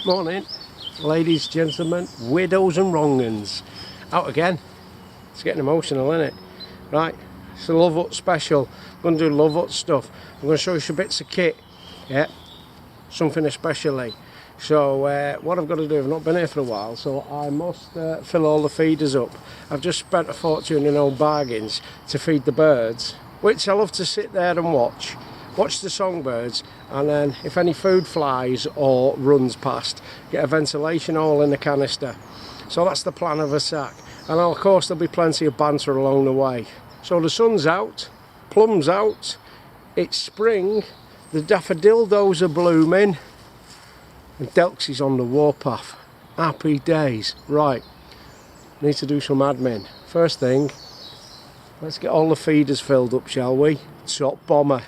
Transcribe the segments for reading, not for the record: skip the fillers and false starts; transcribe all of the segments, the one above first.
Morning, ladies, gentlemen, widows and wrong-uns. Out again. It's getting emotional, isn't it? Right, it's a LuvHut special. I'm going to do LuvHut stuff. I'm going to show you some bits of kit. Yeah, something especially. So what I've got to do, I've not been here for a while, so I must fill all the feeders up. I've just spent a fortune in old bargains to feed the birds, which I love to sit there and watch the songbirds, and then if any food flies or runs past, get a ventilation hole in the canister. So that's the plan of attack, and of course there'll be plenty of banter along the way. So the sun's out, plums out, it's spring, the daffodildos are blooming, and Delks is on the warpath. Happy days. Right, need to do some admin. First thing, let's get all the feeders filled up, shall we? Top Bommer.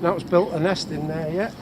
Now it's built a nest in there yet.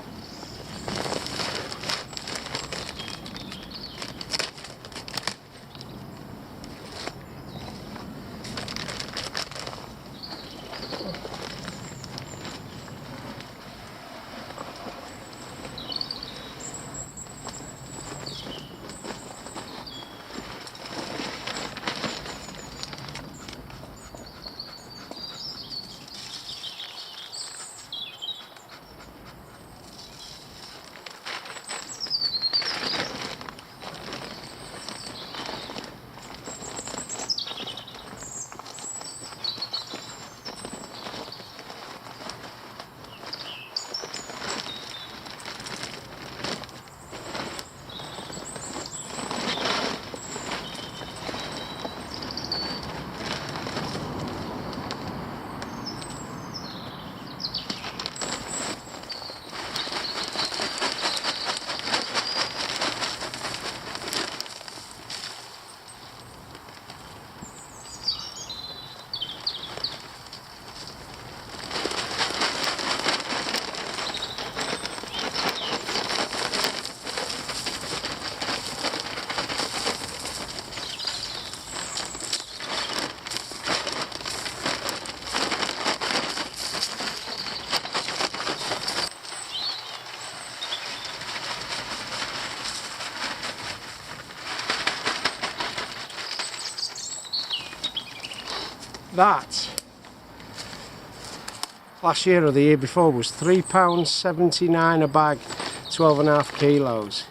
That last year or the year before was £3.79 a bag, 12.5 kilos.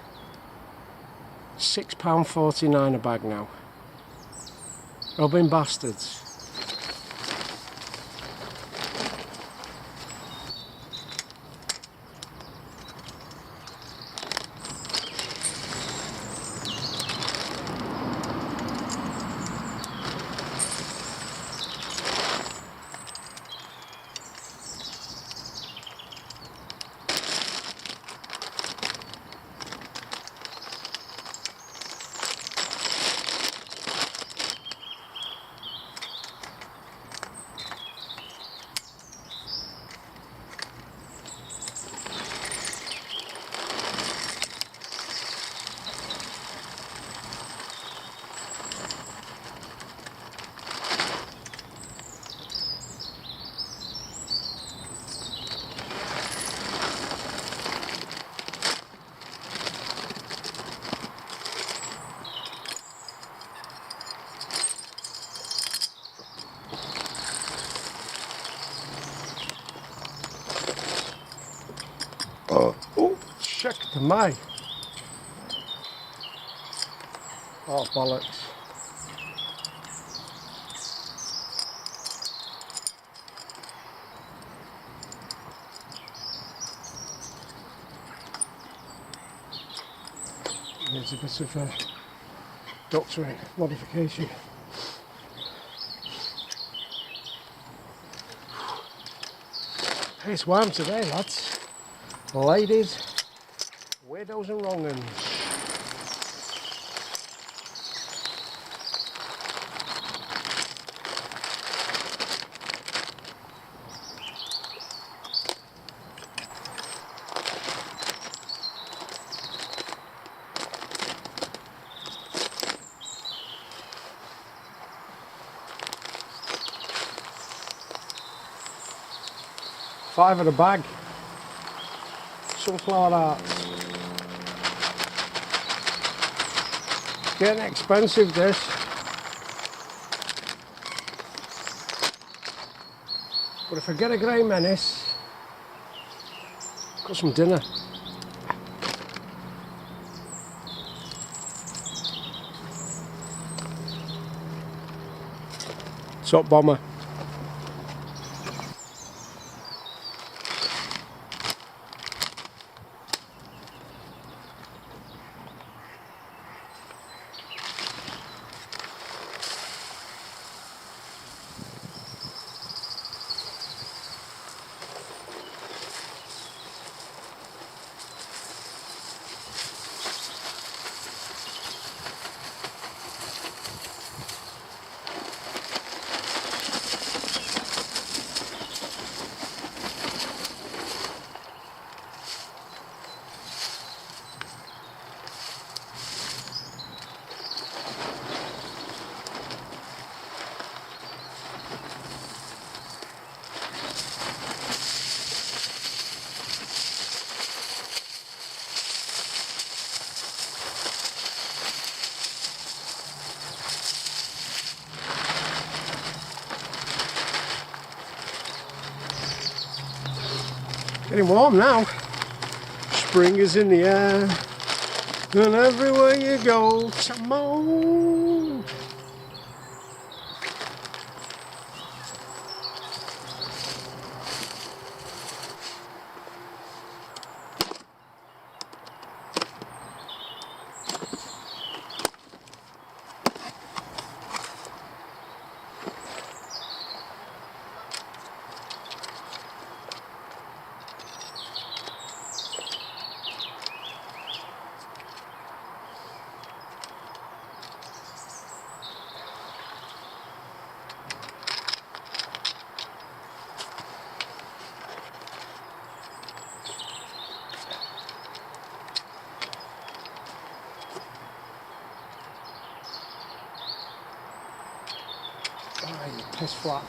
£6.49 a bag now. Robbing bastards. Oh, check the my. Oh, bollocks. Needs a bit of doctoring modification. It's warm today, lads. Ladies, widows and wrong-uns. 5 at a bag. Sunflower hearts. It's getting expensive, this. But if I get a grey menace, got some dinner. What's up, Bomber? Getting warm now. Spring is in the air, and everywhere you go, come on. Piss flat.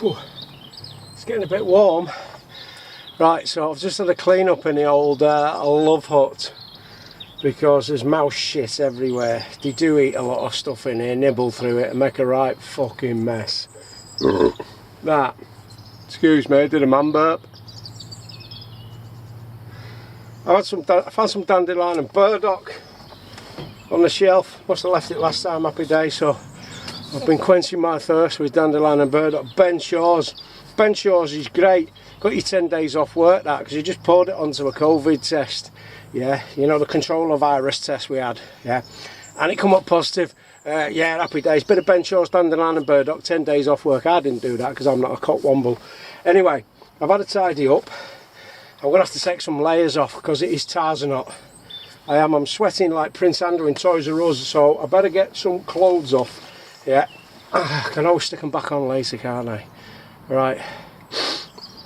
Whew. It's getting a bit warm. Right, so I've just had a clean up in the old LuvHut because there's mouse shit everywhere. They do eat a lot of stuff in here, nibble through it and make a right fucking mess. That, excuse me, I did a man burp. I found some dandelion and burdock on the shelf. Must have left it last time, happy day, so I've been quenching my thirst with dandelion and burdock. Ben Shaw's is great. Got you 10 days off work, that, because you just poured it onto a COVID test. Yeah, you know, the controller virus test we had. Yeah, and it come up positive. Yeah, happy days. Bit of Ben Shaw's, dandelion and burdock, 10 days off work. I didn't do that because I'm not a cotwomble. Anyway, I've had a tidy up. I'm going to have to take some layers off because it is Tarzan hot. I'm sweating like Prince Andrew in Toys R Us, so I better get some clothes off. Yeah, I can always stick them back on later, can't I? Right,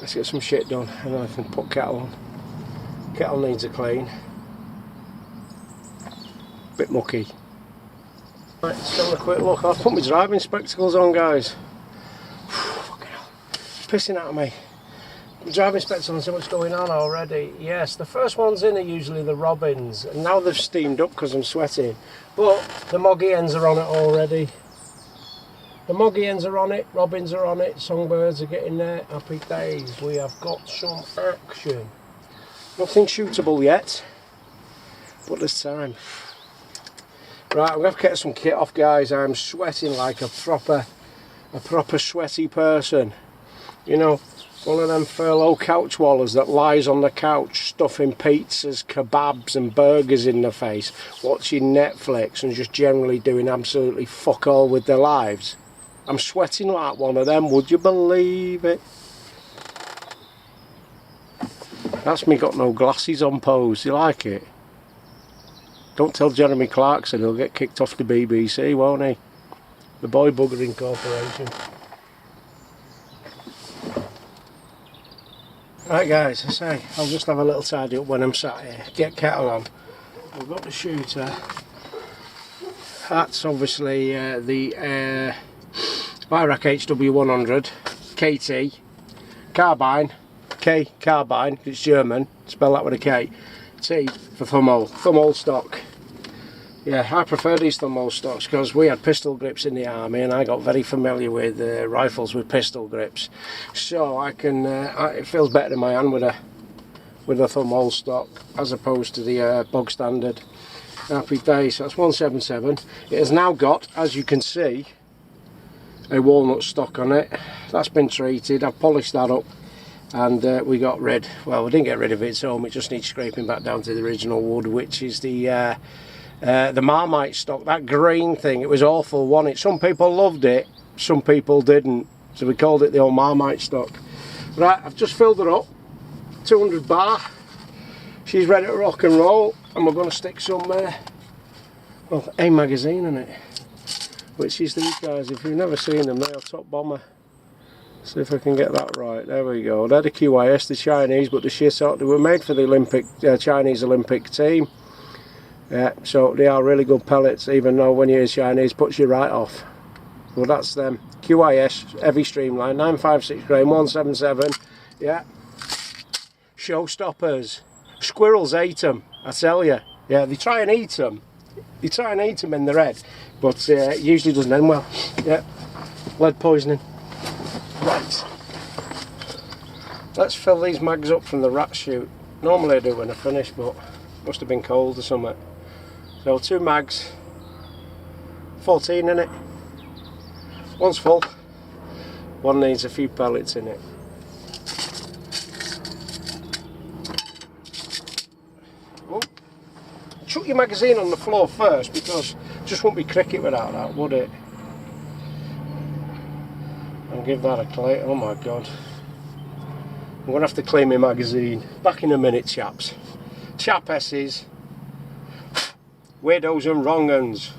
let's get some shit done and then I can put kettle on. Kettle needs a clean. Bit mucky. Right, let's have a quick look. I've put my driving spectacles on, guys. Fucking hell, it's pissing out of me. My driving spectacles on, so what's going on already. Yes, the first ones in are usually the robins, and now they've steamed up because I'm sweating. But the moggy ends are on it already. The moggy ends are on it, robins are on it, songbirds are getting there, happy days. We have got some action. Nothing shootable yet, but there's time. Right, I'm going to have to get some kit off, guys. I'm sweating like a proper sweaty person. You know, One of them furlough couch wallers that lies on the couch stuffing pizzas, kebabs and burgers in the face, watching Netflix and just generally doing absolutely fuck all with their lives. I'm sweating like one of them, would you believe it? That's me got no glasses on pose, you like it? Don't tell Jeremy Clarkson, he'll get kicked off the BBC, won't he? The Boy Buggering Corporation. Right guys, I say, I'll just have a little tidy up when I'm sat here. Get kettle on. We've got the shooter. That's obviously the Byrak HW100 KT carbine. K carbine, it's German, spell that with a K. T for thumbhole stock. Yeah, I prefer these thumbhole stocks because we had pistol grips in the army and I got very familiar with rifles with pistol grips. So I can, it feels better in my hand with a thumbhole stock as opposed to the bog standard. Happy days. So that's 177. It has now got, as you can see, a walnut stock on it. That's been treated. I've polished that up and we got rid, well, we didn't get rid of it at home, it just needs scraping back down to the original wood, which is the Marmite stock, that green thing. It was awful, wasn't it? Some people loved it, some people didn't, so we called it the old Marmite stock. Right, I've just filled her up, 200 bar, she's ready to rock and roll, and we're going to stick some well, a magazine in it, which is these guys. If you've never seen them, they are top Bommer. See if I can get that right. There we go. They're the QIS, the Chinese, but the shit sort. They were made for the Olympic Chinese Olympic team. Yeah, so they are really good pellets, even though when you hear Chinese, puts you right off. Well, that's them. QIS, heavy streamline, 956 grain, 177. Yeah. Showstoppers. Squirrels ate them, I tell you. Yeah, they try and eat them. They try and eat them in their head, but it usually doesn't end well. Yeah. Lead poisoning. Right. Let's fill these mags up from the rat chute. Normally I do when I finish, but must have been cold or something. So 2 mags, 14 in it. One's full, one needs a few pellets in it. Oh. Chuck your magazine on the floor first, because it just wouldn't be cricket without that, would it? And give that a clean. Oh my god. I'm going to have to clean my magazine. Back in a minute, chaps. Chapesses. Weirdos and wrong uns.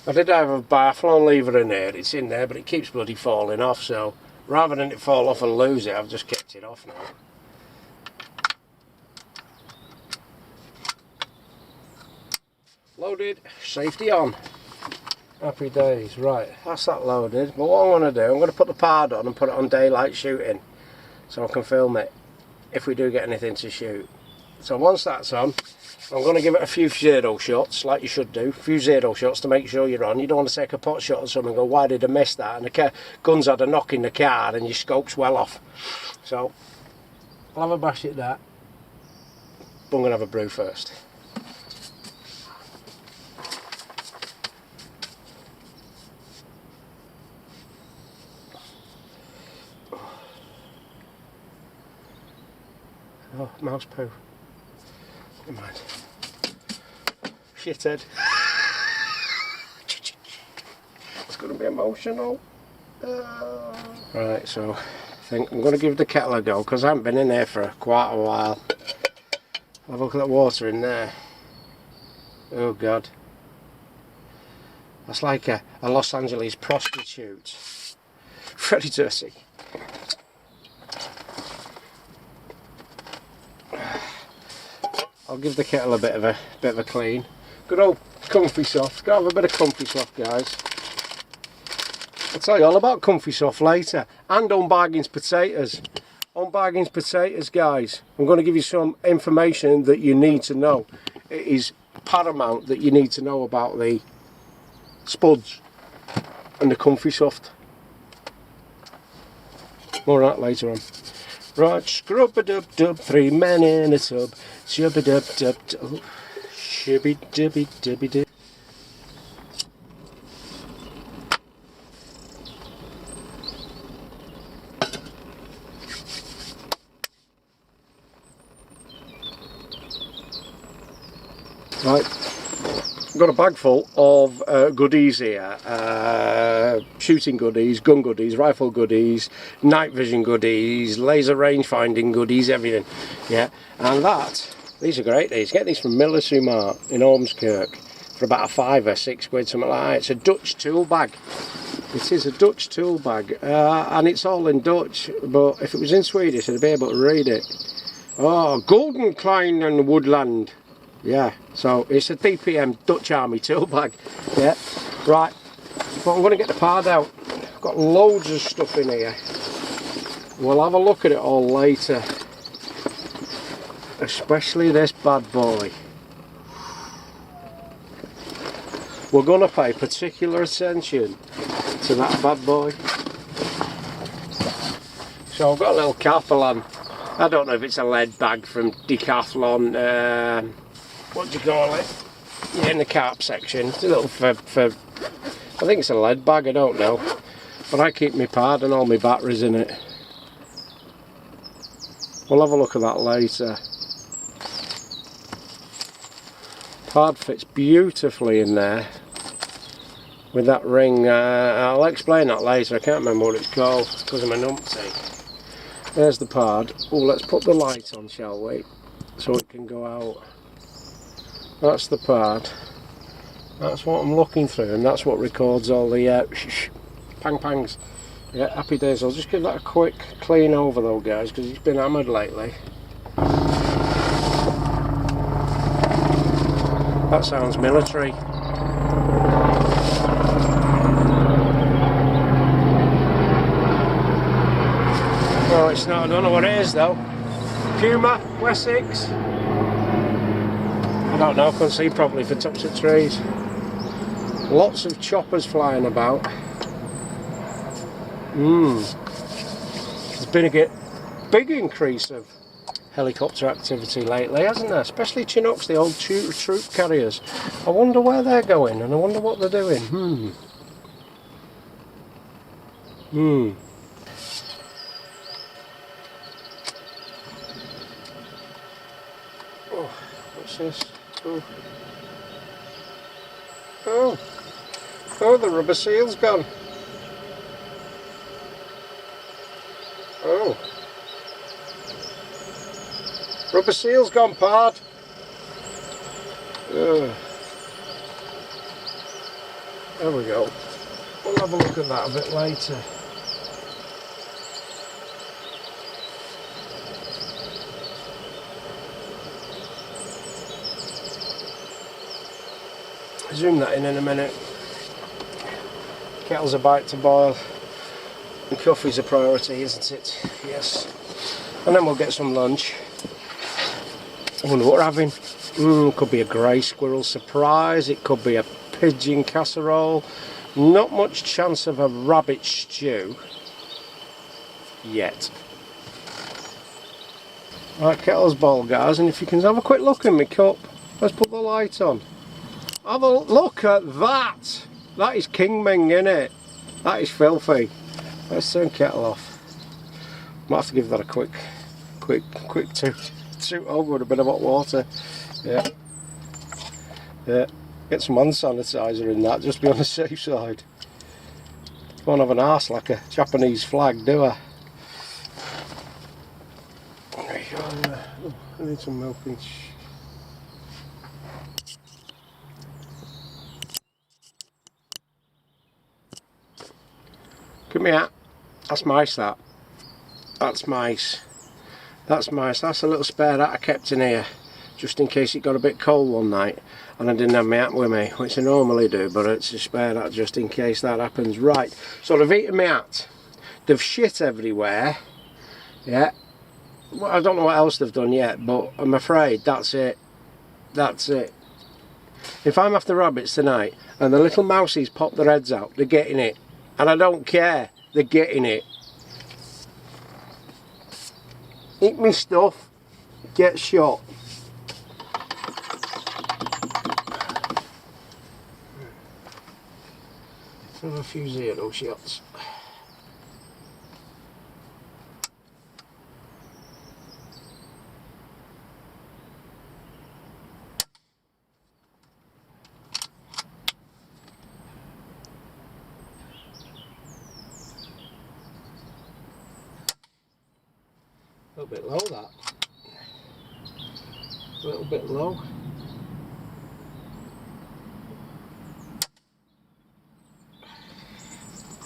I did have a biathlon lever in there. It's in there, but it keeps bloody falling off, so rather than it fall off and lose it, I've just kept it off now. Loaded, safety on. Happy days. Right, that's that loaded. But what I want to do, I'm going to put the pad on and put it on daylight shooting so I can film it if we do get anything to shoot. So once that's on, I'm going to give it a few zero shots, like you should do. A few zero shots to make sure you're on. You don't want to take a pot shot or something and go, why did I miss that? And the gun's had a knock in the car and your scope's well off. So I'll have a bash at that. But I'm going to have a brew first. Oh, mouse poo. Never mind. Shithead. It's going to be emotional. Right, so I think I'm going to give the kettle a go because I haven't been in there for quite a while. Have a look at that water in there. Oh god. That's like a Los Angeles prostitute. Very dirty. I'll give the kettle a bit of a clean. Good old comfy soft. Gotta have a bit of comfy soft, guys. I'll tell you all about comfy soft later. And on Bargains potatoes. On Bargains potatoes, guys. I'm going to give you some information that you need to know. It is paramount that you need to know about the spuds and the comfy soft. More on that later on. Right, scrub-a-dub-dub, 3 men in a tub, shubba-dub-dub-dub, shibby-dibby-dibby-dib. Right, I've got a bag full of goodies here, shooting goodies, gun goodies, rifle goodies, night vision goodies, laser range finding goodies, everything. Yeah, and these are great. These get these from Military Mart in Ormskirk for about a £5 or £6, something like that. It's a Dutch tool bag. It is a Dutch tool bag, and it's all in Dutch, but if it was in Swedish I'd be able to read it. Oh, Golden Klein and Woodland. Yeah, so it's a DPM Dutch Army tool bag. Yeah, right, but I'm going to get the pad out. I've got loads of stuff in here. We'll have a look at it all later, especially this bad boy. We're going to pay particular attention to that bad boy. So I've got a little Catalan. I don't know if it's a lead bag from Decathlon. What do you call it? Yeah, in the carp section. It's a little for I think it's a lead bag, I don't know. But I keep my pad and all my batteries in it. We'll have a look at that later. Pad fits beautifully in there with that ring. I'll explain that later. I can't remember what it's called because I'm a numpty. There's the pad. Oh, let's put the light on, shall we? So it can go out. That's the pad. That's what I'm looking through, and that's what records all the pang pangs. Yeah, happy days. I'll just give that a quick clean over though, guys, because it's been hammered lately. That sounds military. Oh, it's not. I don't know what it is though. Puma, Wessex. I don't know. I can't see properly for tops of trees. Lots of choppers flying about. There's been a big increase of helicopter activity lately, hasn't there? Especially Chinooks, the old troop carriers. I wonder where they're going, and I wonder what they're doing. Oh, what's this? Oh, the rubber seal's gone. Oh, rubber seal's gone, pard. There we go. We'll have a look at that a bit later. Zoom that in a minute. Kettle's about to boil. And coffee's a priority, isn't it? Yes. And then we'll get some lunch. I wonder what we're having. Could be a grey squirrel surprise. It could be a pigeon casserole. Not much chance of a rabbit stew yet. Right, kettle's boiled, guys, and if you can have a quick look in my cup. Let's put the light on. Have a look at that. That is King Ming, innit? That is filthy. Let's turn kettle off. Might have to give that a quick toot over with a bit of hot water. Yeah. Get some hand sanitizer in that, just be on the safe side. Don't have an arse like a Japanese flag, do I? There you go. I need some milk and come here. That's mice, that. That's mice. That's mice. That's a little spare that I kept in here, just in case it got a bit cold one night and I didn't have my hat with me, which I normally do, but it's a spare that just in case that happens. Right, so they've eaten my hat. They've shit everywhere. Yeah. Well, I don't know what else they've done yet, but I'm afraid that's it. That's it. If I'm after rabbits tonight and the little mousies pop their heads out, they're getting it. And I don't care, they're getting it. Eat me stuff, get shot. Have a few zero shots. bit low, that. A little bit low.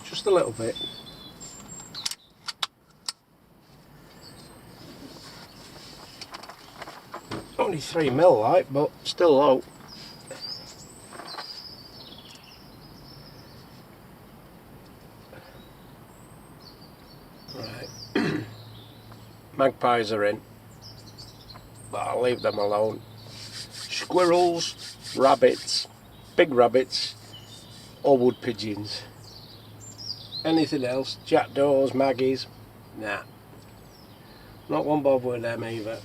Just a little bit. Only 3 mil, like, but still low. Right. Magpies are in, but I'll leave them alone. Squirrels, rabbits, big rabbits, or wood pigeons. Anything else? Jackdaws, maggies? Nah. Not one bob with them either.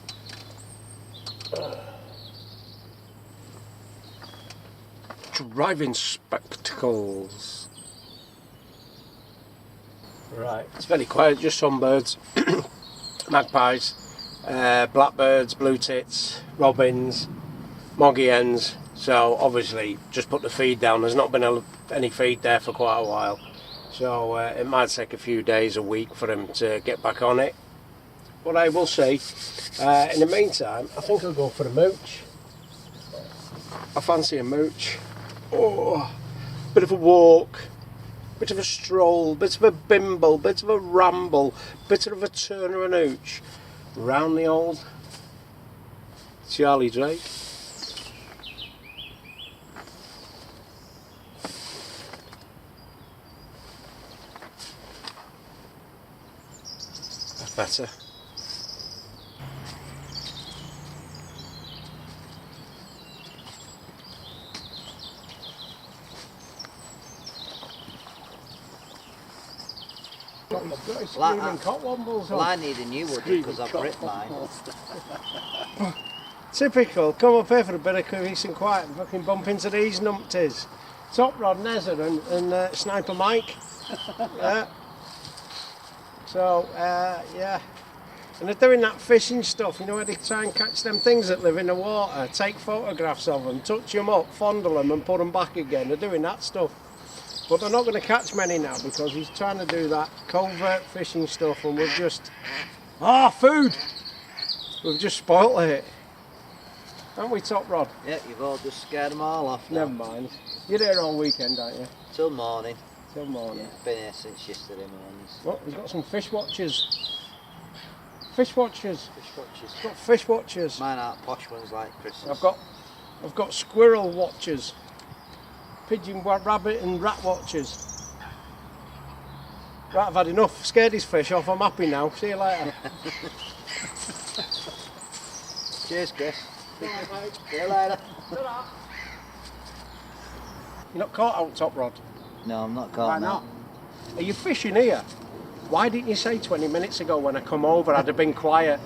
Driving spectacles. Right, it's very quiet, just some birds. Magpies, blackbirds, blue tits, robins, moggy hens. So obviously just put the feed down. There's not been any feed there for quite a while, so it might take a few days, a week for him to get back on it. But I will say, in the meantime, I think I'll go for a mooch. I fancy a mooch. Oh, bit of a walk, bit of a stroll, bit of a bimble, bit of a ramble, bit of a turn or an ooch round the old Charlie Drake. That's better. Well, I need a new one because I've ripped mine. Typical. Come up here for a bit of peace and quiet and fucking bump into these numpties. Top Rod, Nezza and Sniper Mike. Yeah. So, yeah. And they're doing that fishing stuff, you know, where they try and catch them things that live in the water, take photographs of them, touch them up, fondle them and put them back again. They're doing that stuff. But they're not going to catch many now because he's trying to do that covert fishing stuff and we've just... Ah, food! We've just spoilt it. Haven't we, Top Rod? Yeah, you've all just scared them all off now. Never mind. You're there all weekend, aren't you? Till morning. Till morning. Yeah, been here since yesterday mornings. Look, we've got some fish watchers. Fish watchers. Fish watchers. We've got fish watchers. Mine aren't posh ones like Christmas. I've got squirrel watchers. Pigeon, rabbit and rat watchers. Right, I've had enough. Scared his fish off. I'm happy now. See you later. Cheers, Chris. See you later. You're not caught out, Top Rod? No, I'm not caught. Why not? Are you fishing here? Why didn't you say 20 minutes ago when I come over I'd have been quiet?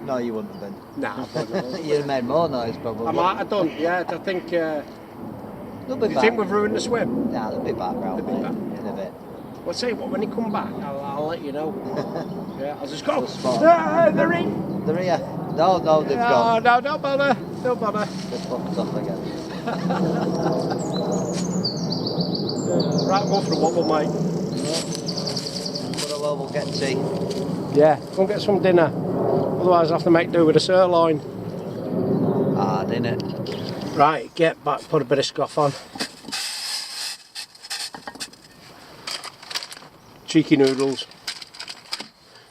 No, you wouldn't have been. Nah, I wouldn't. You'd have made more noise probably. I might have done, yeah. I think... They'll be you back. think we've ruined the swim? Nah, they'll be back round They'll be there back. in a bit. Well, tell you what, when they come back, I'll let you know. Yeah, I'll just go. They're in. They're here. No, they've gone. No, don't bother. Don't bother. They've fucked off again. Right, go for a wobble, mate. But we'll get tea. Yeah, go and get some dinner. Otherwise, I'll have to make do with a sirloin. Hard, innit? Right, get back, put a bit of scoff on. Cheeky noodles.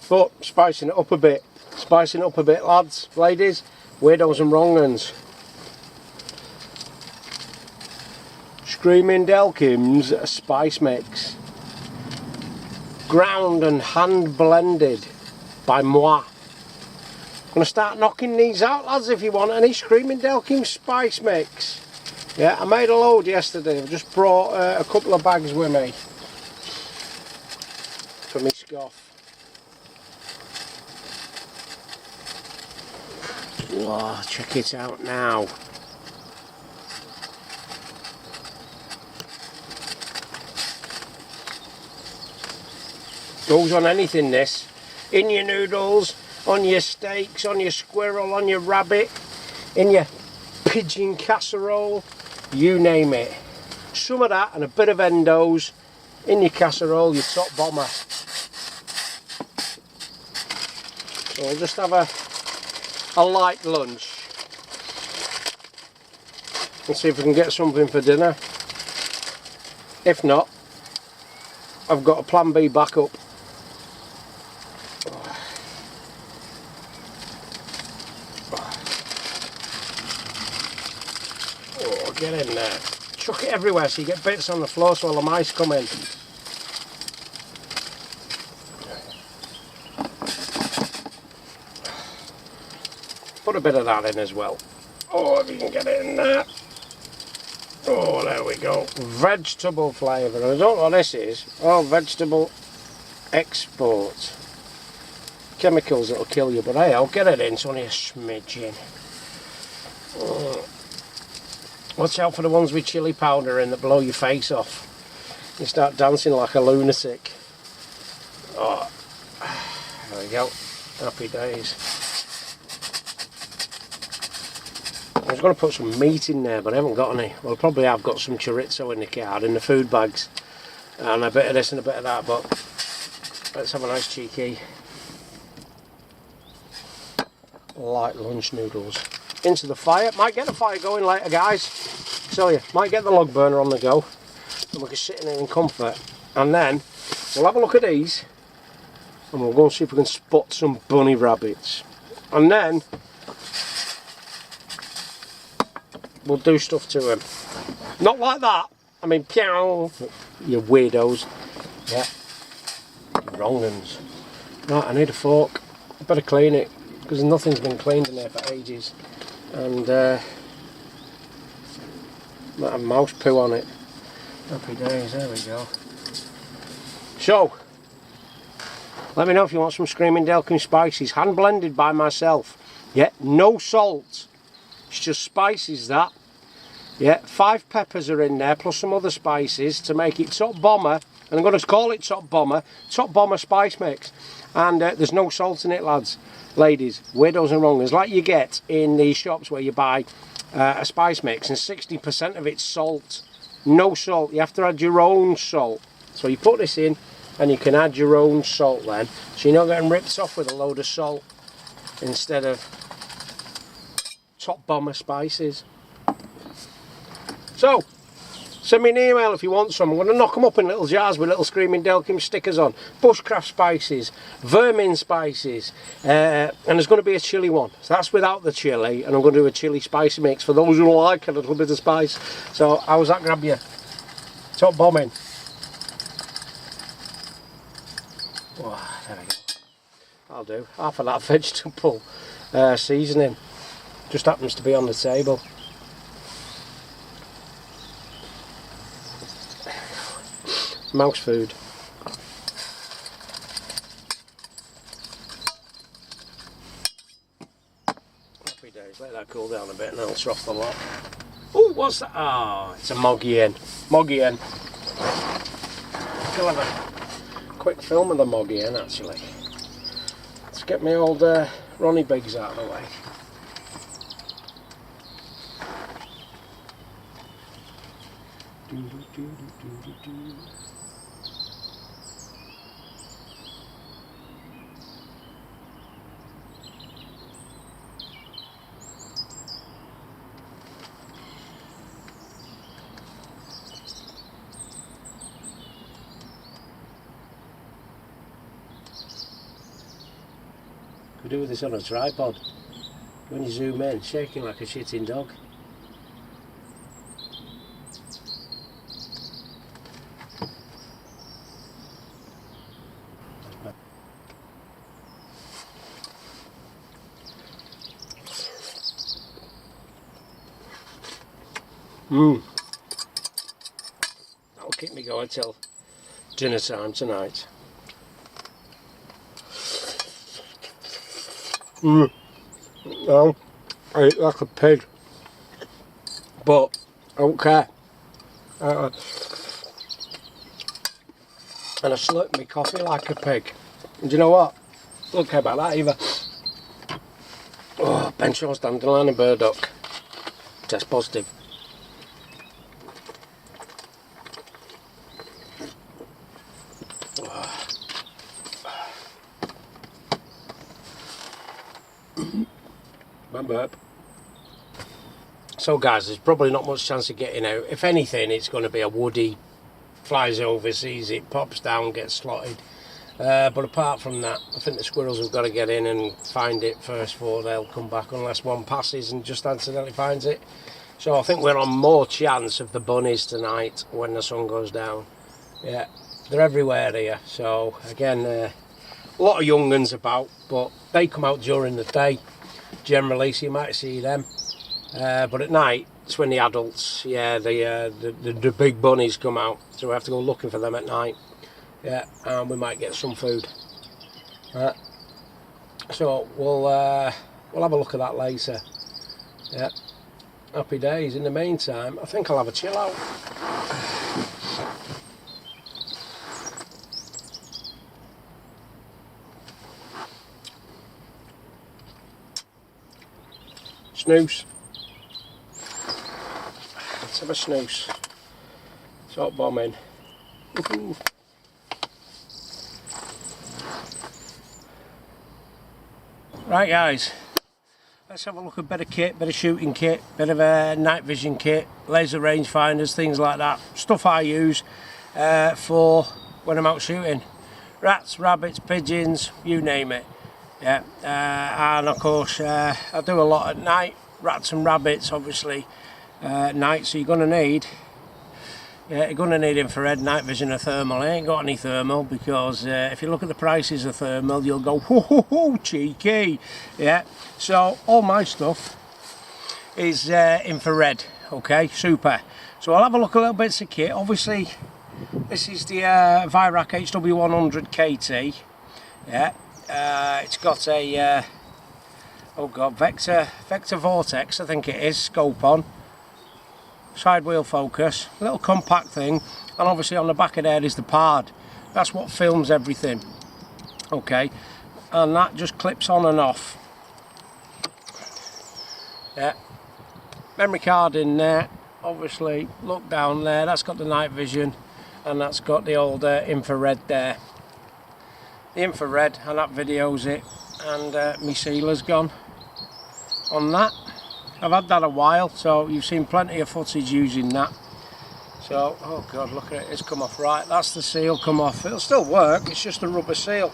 But spicing it up a bit. Spicing it up a bit, lads, ladies, weirdos and wrong uns. ScreamingDelkims spice mix. Ground and hand blended by moi. Gonna start knocking these out, lads, if you want any ScreamingDelkims spice mix. Yeah, I made a load yesterday. I've just brought a couple of bags with me for me scoff. Oh, check it out now. Goes on anything, this. In your noodles, on your steaks, on your squirrel, on your rabbit, in your pigeon casserole, you name it. Some of that and a bit of endos in your casserole, your top bomber. So we'll just have a light lunch and see if we can get something for dinner. If not, I've got a plan B backup. Oh, get in there. Chuck it everywhere so you get bits on the floor so all the mice come in. Put a bit of that in as well. Oh, if you can get it in there. Oh, there we go. Vegetable flavour. I don't know what this is. Oh, vegetable export. Chemicals that'll kill you, but hey, I'll get it in. It's only a smidgen. Oh. Watch out for the ones with chilli powder in that blow your face off. You start dancing like a lunatic. Oh, there we go. Happy days. I was going to put some meat in there, but I haven't got any. Well, probably I've got some chorizo in the car, in the food bags. And a bit of this and a bit of that, but let's have a nice cheeky light lunch noodles. Into the fire. Might get the fire going later, guys. So you might get the log burner on the go. And we can sit in here in comfort. And then we'll have a look at these. And we'll go and see if we can spot some bunny rabbits. And then we'll do stuff to them. Not like that. I mean, pew, you weirdos. Yeah. Wrong uns. Right, I need a fork. I better clean it because nothing's been cleaned in there for ages. And might have mouse poo on it. Happy days, there we go. So, let me know if you want some ScreamingDelkims spices, hand blended by myself. Yeah, no salt. It's just spices that. Yeah, 5 peppers are in there, plus some other spices to make it Top Bommer. And I'm going to call it Top Bomber spice mix. And there's no salt in it, lads, ladies, weirdos and wrongers, like you get in the shops where you buy a spice mix and 60% of it's salt. No salt, you have to add your own salt. So you put this in and you can add your own salt then. So you're not getting ripped off with a load of salt instead of Top Bomber spices. So, send me an email if you want some. I'm going to knock them up in little jars with little ScreamingDelkims stickers on. Bushcraft spices, vermin spices, and there's going to be a chilli one. So that's without the chilli, and I'm going to do a chilli spicy mix for those who like a little bit of spice. So, how's that grab you? Top bombing. Oh, there we go. I'll do. Half of that vegetable seasoning just happens to be on the table. Mouse food. Happy days. Let that cool down a bit and I'll trough the lot. Oh, what's that? Ah, oh, it's a moggy hen. Moggy hen. I'll have a quick film of the moggy hen actually. Let's get my old Ronnie Biggs out of the way. Could do with this on a tripod. When you zoom in, shaking like a shitting dog. That'll keep me going till dinner time tonight. Well, I eat like a pig, but I don't care. And I slurp my coffee like a pig. And do you know what? I don't care about that either. Oh, Benchos, dandelion and burdock. Test positive. burp. So guys, there's probably not much chance of getting out. If anything, it's going to be a woody, flies over, sees it, pops down, gets slotted. But apart from that, I think the squirrels have got to get in and find it first before they'll come back, unless one passes and just accidentally finds it. So I think we're on more chance of the bunnies tonight when the sun goes down. Yeah, they're everywhere here. So again, a lot of young uns about, but they come out during the day generally, so you might see them. But at night, it's when the adults, yeah, the big bunnies come out, so we have to go looking for them at night. Yeah, and we might get some food. So we'll have a look at that later. Yeah, happy days. In the meantime, I think I'll have a chill out. Snooze. Let's have a snooze. Salt bombing. Right guys, let's have a look at a bit of kit, bit of shooting kit, bit of a night vision kit, laser rangefinders, things like that. Stuff I use for when I'm out shooting. Rats, rabbits, pigeons, you name it. Yeah, and of course I do a lot at night. Rats and rabbits obviously at night, so you're going to need infrared, night vision or thermal. I ain't got any thermal because if you look at the prices of thermal, you'll go, ho ho ho, cheeky. Yeah, so all my stuff is infrared. Okay, super. So I'll have a look at little bits of kit. Obviously this is the Virac HW100 KT. Yeah, it's got a oh god, Vector Vortex, I think it is, scope on. Side wheel focus, little compact thing, and obviously on the back of there is the pard. That's what films everything. Okay, and that just clips on and off. Yeah, memory card in there. Obviously, look down there. That's got the night vision, and that's got the old infrared there. The infrared, and that videos it, and my sealer's gone on that. I've had that a while, so you've seen plenty of footage using that. So, oh god, look at it, it's come off. Right, that's the seal come off. It'll still work, it's just a rubber seal.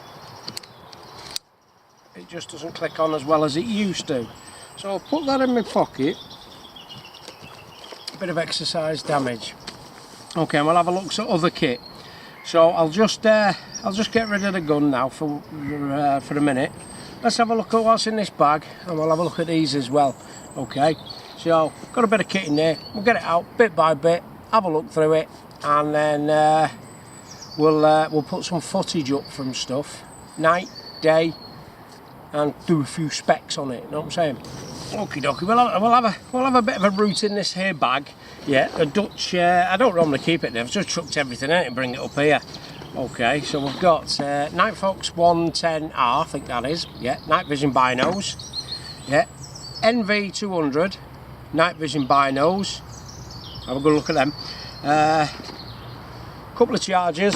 It just doesn't click on as well as it used to. So I'll put that in my pocket. A bit of exercise damage. Okay, we'll have a look at other kit. So I'll just get rid of the gun now for a minute. Let's have a look at what's in this bag, and we'll have a look at these as well. Okay, so got a bit of kit in there. We'll get it out bit by bit, have a look through it, and then we'll put some footage up from stuff, night, day, and do a few specs on it. You know what I'm saying? Okie dokie. We'll have a bit of a route in this here bag. Yeah, a Dutch. I don't normally keep it there. I've just chucked everything in and bring it up here. Okay, so we've got Nightfox 110R, I think that is. Yeah, night vision binos. Yeah, NV200 night vision binos. Have a good look at them. Couple of chargers.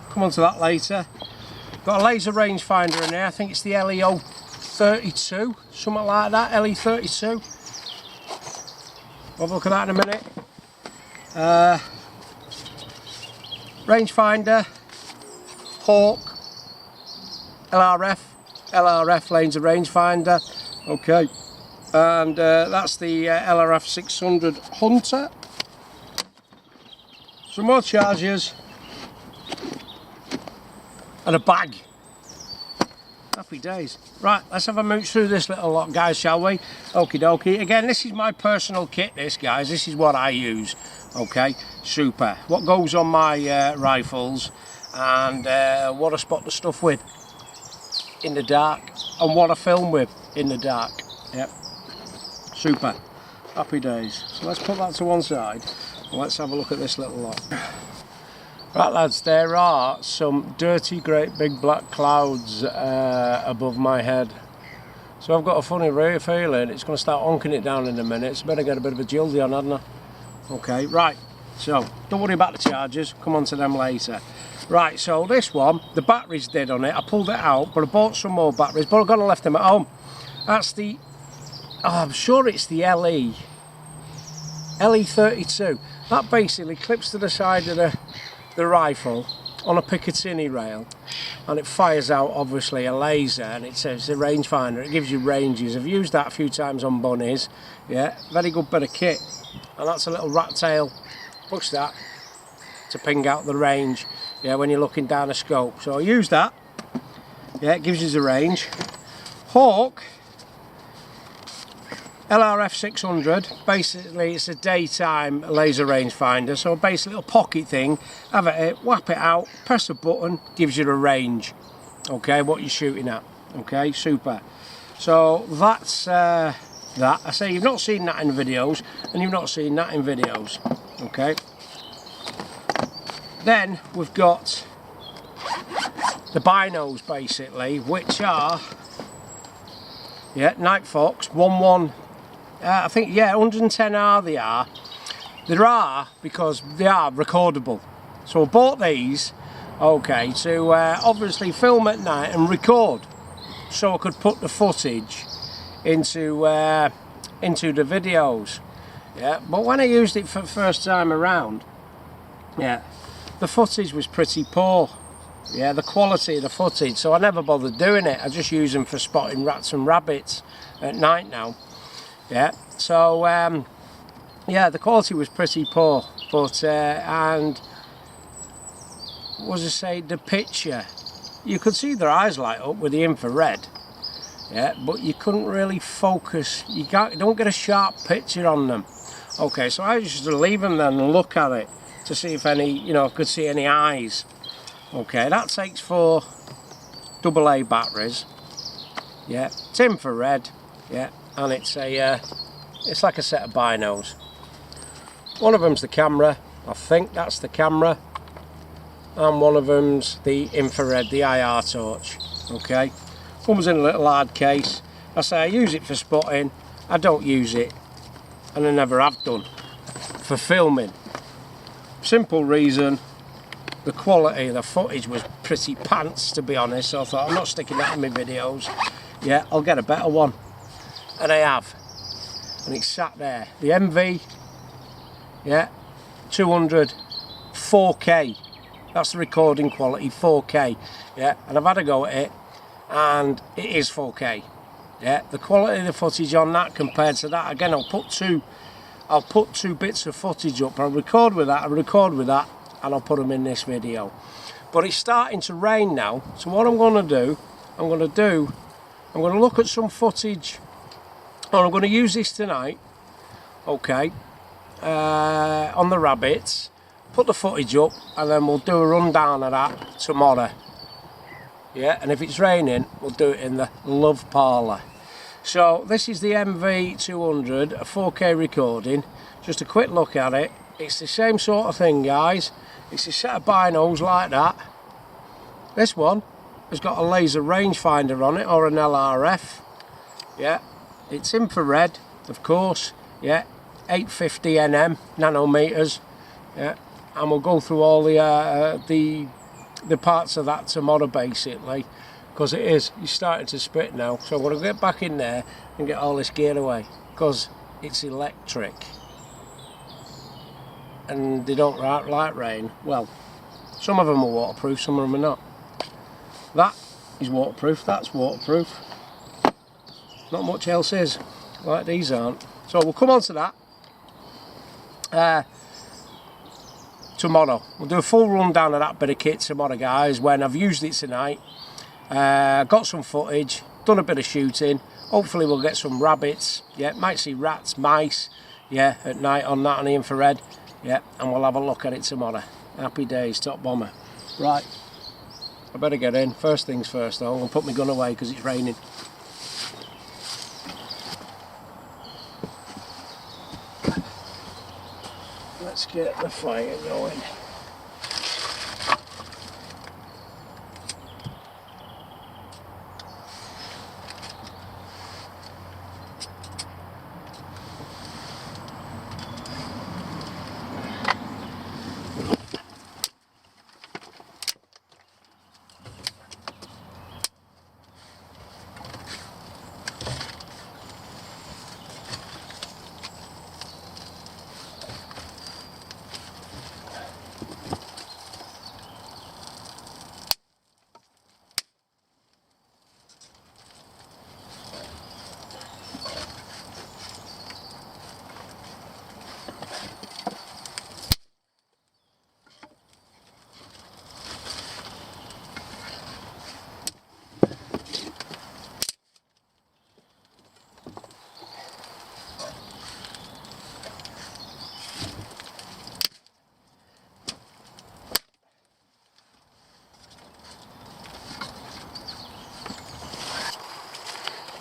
Come on to that later. Got a laser rangefinder in there. I think it's the LEO 32, something like that. LE 32. We'll have a look at that in a minute. Rangefinder. Hawk, LRF laser rangefinder. Okay, and that's the LRF 600 Hunter. Some more chargers and a bag. Happy days. Right, let's have a mooch through this little lot, guys, shall we? Okie dokie. Again, this is my personal kit, this, guys. This is what I use. Okay, super. What goes on my rifles, and what I spot the stuff with in the dark, and what I film with in the dark. Yep, super. Happy days. So let's put that to one side, and let's have a look at this little lot. Right lads, there are some dirty great big black clouds above my head. So I've got a funny feeling it's going to start honking it down in a minute, so better get a bit of a jildy on, hadn't I? Okay, right, so don't worry about the chargers, come on to them later. Right, so this one, the battery's dead on it. I pulled it out, but I bought some more batteries, but I've got to left them at home. That's the I'm sure it's the LE32. That basically clips to the side of the rifle on a Picatinny rail, and it fires out obviously a laser, and it says the rangefinder. It gives you ranges. I've used that a few times on bunnies. Yeah, very good bit of kit. And that's a little rat tail. Push that to ping out the range. Yeah, when you're looking down a scope. So I use that. Yeah, it gives you the range. Hawk LRF 600, basically it's a daytime laser rangefinder, so basically a little pocket thing, have it, whap it out, press a button, gives you a range, okay, what you're shooting at, okay, super. So that's that. I say you've not seen that in videos, and you've not seen that in videos, okay. Then we've got the binos basically, which are, yeah, Night Fox 11. I think, yeah, 110R they are. There are, because they are recordable. So I bought these, okay, to obviously film at night and record, so I could put the footage into the videos. Yeah, but when I used it for the first time around, yeah, the footage was pretty poor. Yeah, the quality of the footage, so I never bothered doing it. I just use them for spotting rats and rabbits at night now. Yeah, so yeah, the quality was pretty poor, but and what was I say, the picture, you could see their eyes light up with the infrared. Yeah, but you couldn't really focus. You don't get a sharp picture on them. Okay, so I just leave them then and look at it to see if any, you know, could see any eyes. Okay, that takes 4 AA batteries. Yeah, it's infrared. Yeah, and it's a it's like a set of binos. One of them's the camera, I think that's the camera, and one of them's the infrared, the IR torch. Okay, comes in a little hard case. I say I use it for spotting. I don't use it, and I never have done, for filming. Simple reason, the quality of the footage was pretty pants, to be honest, so I thought I'm not sticking that in my videos. Yeah, I'll get a better one. And I have. And it's sat there. The MV, yeah, 200, 4K. That's the recording quality, 4K. Yeah, and I've had a go at it, and it is 4K. Yeah, the quality of the footage on that compared to that, again, I'll put two bits of footage up. I'll record with that, and I'll put them in this video. But it's starting to rain now, so what I'm going to do, I'm going to look at some footage, and I'm going to use this tonight, okay, on the rabbits, put the footage up, and then we'll do a rundown of that tomorrow. Yeah, and if it's raining, we'll do it in the Love Parlour. So this is the NV200, a 4K recording. Just a quick look at it. It's the same sort of thing, guys. It's a set of binos like that. This one has got a laser rangefinder on it, or an LRF. Yeah, it's infrared, of course. Yeah, 850 nm, nanometers. Yeah, and we'll go through all the parts of that tomorrow, basically, because it's starting to spit now. So I'm going to get back in there and get all this gear away, because it's electric and they don't like rain. Well, some of them are waterproof, some of them are not. That is waterproof, that's waterproof. Not much else is, like these aren't. So we'll come on to that tomorrow. We'll do a full rundown of that bit of kit tomorrow, guys, when I've used it tonight. Got some footage, done a bit of shooting. Hopefully we'll get some rabbits. Yeah, might see rats, mice, yeah, at night on that, on the infrared. Yeah, and we'll have a look at it tomorrow. Happy days, Top Bomber. Right, I better get in. First things first though, I'm going to put my gun away because it's raining. Let's get the fire going.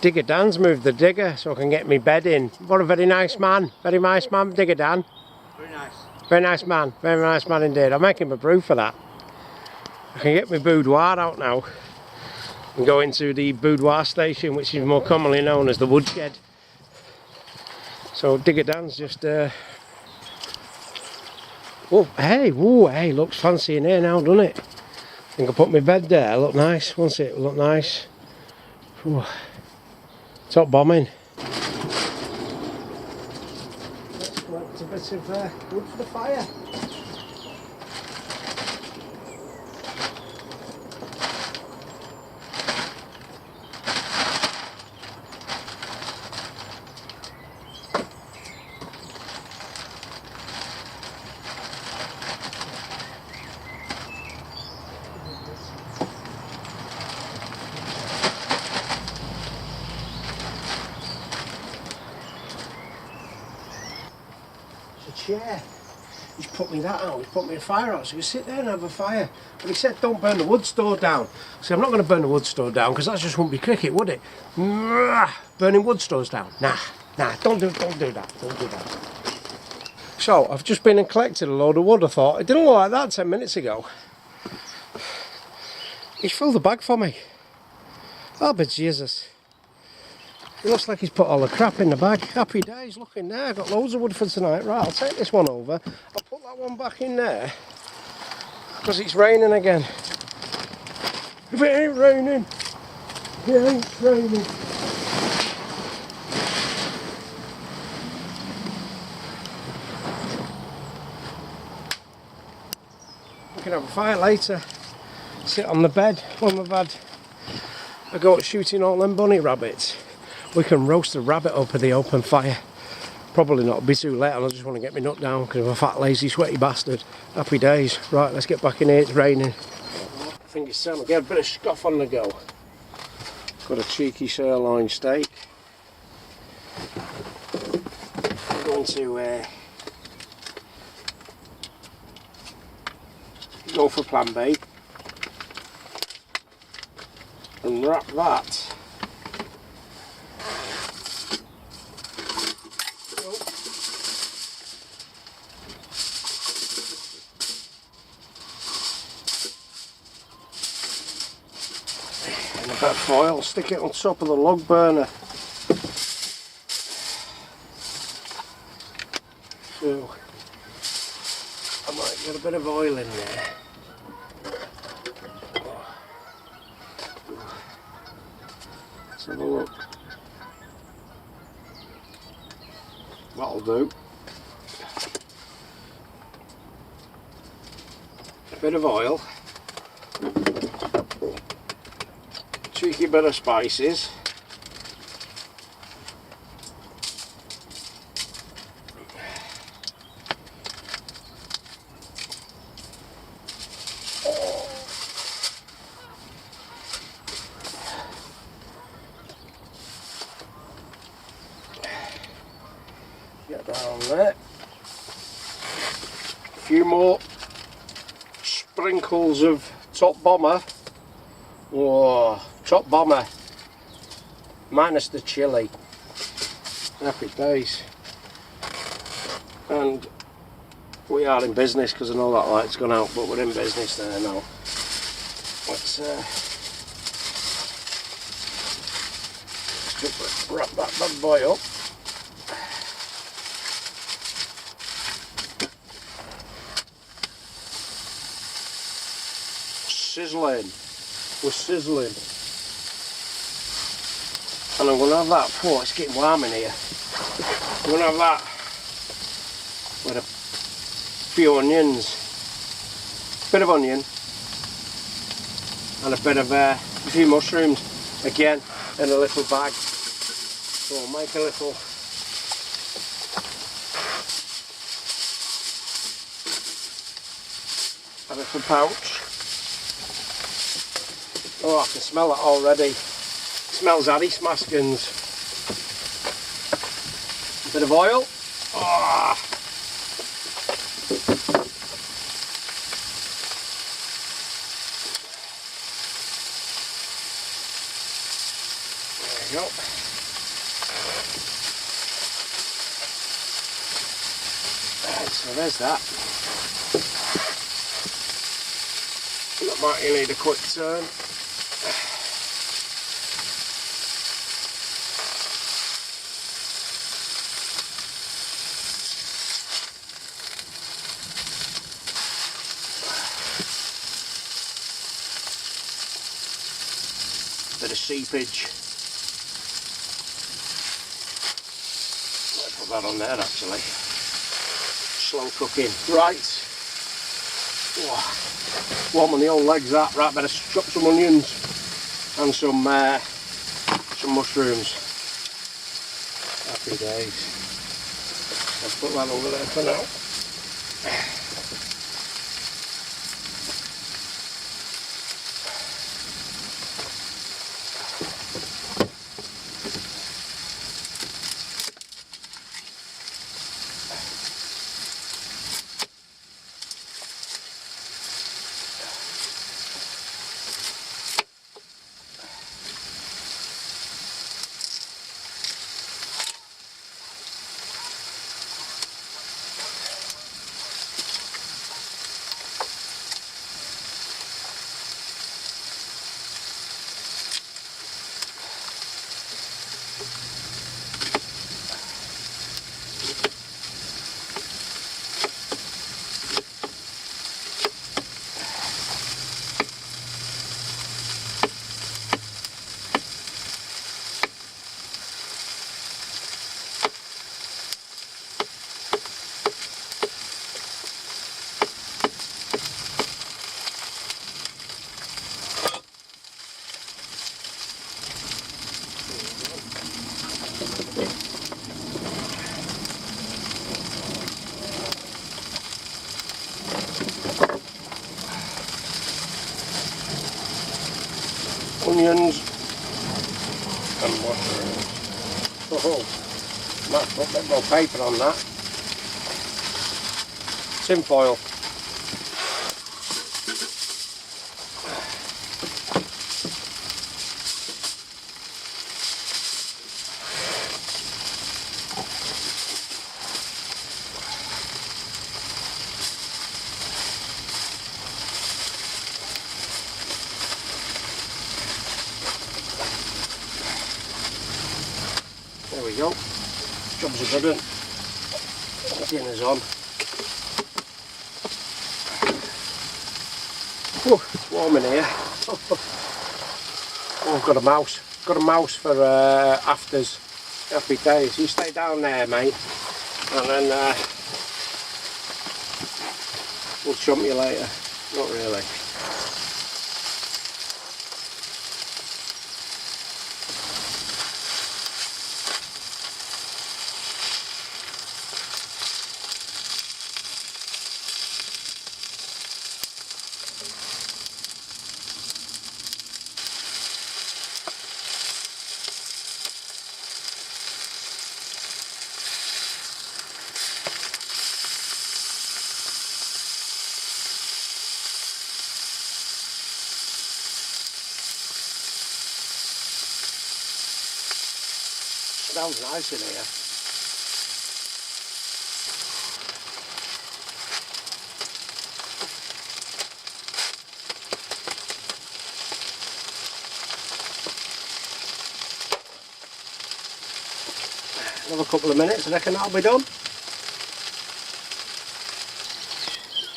Digger Dan's moved the digger so I can get my bed in. What a very nice man, Digger Dan. Very nice. Very nice man indeed. I'll make him a brew for that. I can get my boudoir out now and go into the boudoir station, which is more commonly known as the woodshed. So Digger Dan's just oh hey, looks fancy in here now, doesn't it? I think I'll put my bed there, look nice, won't it? Look nice. Ooh. Top bombing. Let's collect a bit of wood for the fire. Chair. He's put me that out, he's put me a fire out so you can sit there and have a fire. But he said don't burn the wood store down. So I'm not going to burn the wood store down because that just wouldn't be cricket, would it? Burning wood stores down. Nah, don't do that. So I've just been and collected a load of wood. I thought, it didn't look like that 10 minutes ago. He's filled the bag for me. Oh, but Jesus. It looks like he's put all the crap in the bag. Happy days, look in there. I've got loads of wood for tonight. Right, I'll take this one over. I'll put that one back in there. Because it's raining again. If it ain't raining, it ain't raining. We can have a fire later. Sit on the bed when we've had a go at shooting all them bunny rabbits. We can roast the rabbit up at the open fire. Probably not, it'll be too late and I just want to get my nut down because I'm a fat, lazy, sweaty bastard. Happy days. Right, let's get back in here, it's raining. I think it's time to get a bit of scoff on the go. Got a cheeky sirloin steak. I'm going to go for plan B. And wrap that in a bit of foil, stick it on top of the log burner. So I might get a bit of oil in there. Let's have a look. That'll do. A bit of oil. Cheeky bit of spices. Get that on there. A few more sprinkles of top bomber. Whoa, top bomber. Minus the chilli. Happy days. And we are in business because I know that light's gone out, but we're in business there now. Let's just wrap that bad boy up. Sizzling. We're sizzling. And I'm going to have that. Oh, it's getting warm in here. I'm going to have that with a few onions. Bit of onion. And a bit of a few mushrooms. Again, in a little bag. So I'll make a little pouch. Oh, I can smell it already. It smells Addy Smaskins. A bit of oil. Oh. There you go. So there's that. That might need a quick turn. Bit of seepage. Might put that on there actually. Slow cooking. Right. Oh, warm on the old legs that. Right, better chop some onions and some mushrooms. Happy days. I'll put that over there for now. Onions and mushrooms. Oh, might put a bit more paper on that. Tin foil. There we go. Job's a good one. Dinner's on. Whew, it's warm in here. Oh, I've got a mouse. Got a mouse for afters. Happy days. You stay down there, mate. And then we'll chump you later. Not really. Smells nice in here. Another couple of minutes, I reckon that'll be done.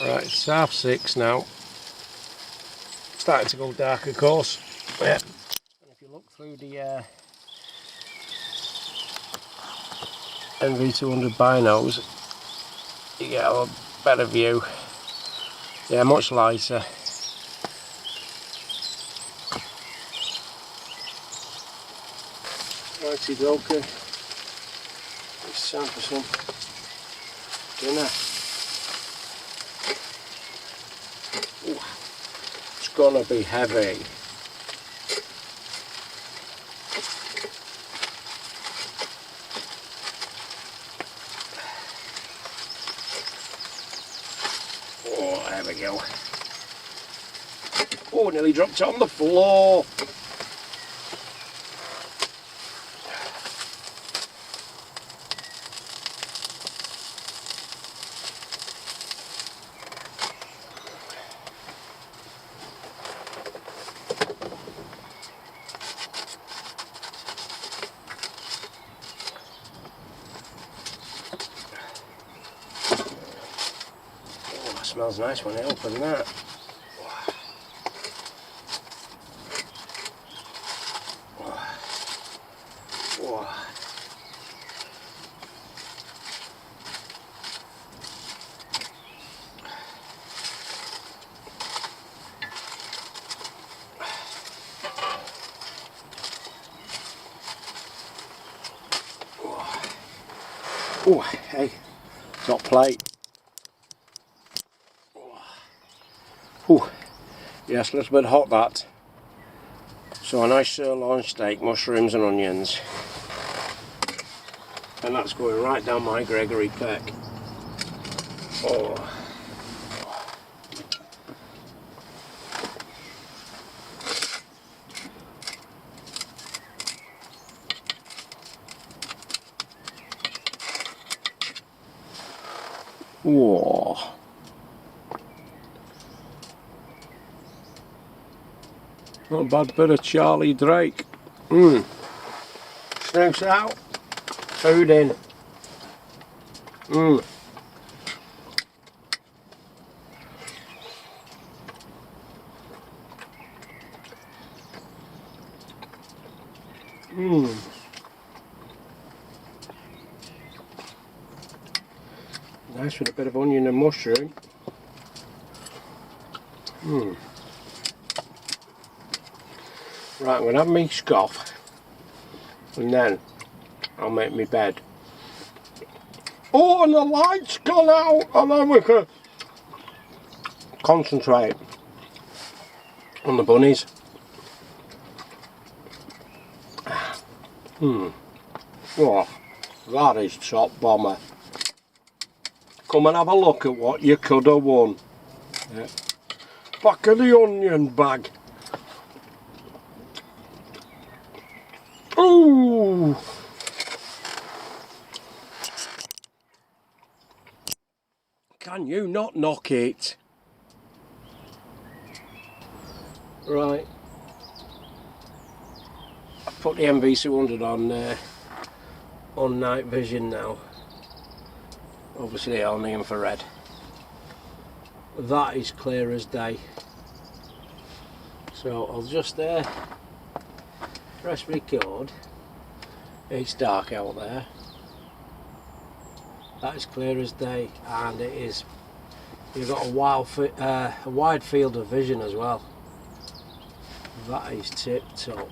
Right, it's 6:30 now. Starting to go dark, of course. Yeah. And if you look through the NV200 binos, you get a better view. Yeah, much lighter. Righty dokie. It's time for some dinner. Ooh, it's gonna be heavy. Oh, there we go. Oh, nearly dropped it on the floor. smells nice when it opens that. Oh, hey, top plate. Oh, yes, a little bit hot that. So a nice sirloin steak, mushrooms and onions. And that's going right down my Gregory peck. Oh. Whoa. Not a bad bit of Charlie Drake. Snooze out. Food in. Nice with a bit of onion and mushroom. Right, I'm going to have me scoff and then I'll make me bed. Oh, and the light's gone out, and then we can concentrate on the bunnies. Oh, that is top bomber. Come and have a look at what you could have won. Yeah. Back of the onion bag. Ooh! Can you not knock it? Right. I've put the NV200 on night vision now. Obviously on the infrared. That is clear as day. So I'll just press record. It's dark out there. That is clear as day, and it is. You've got a wide field of vision as well. That is tip top.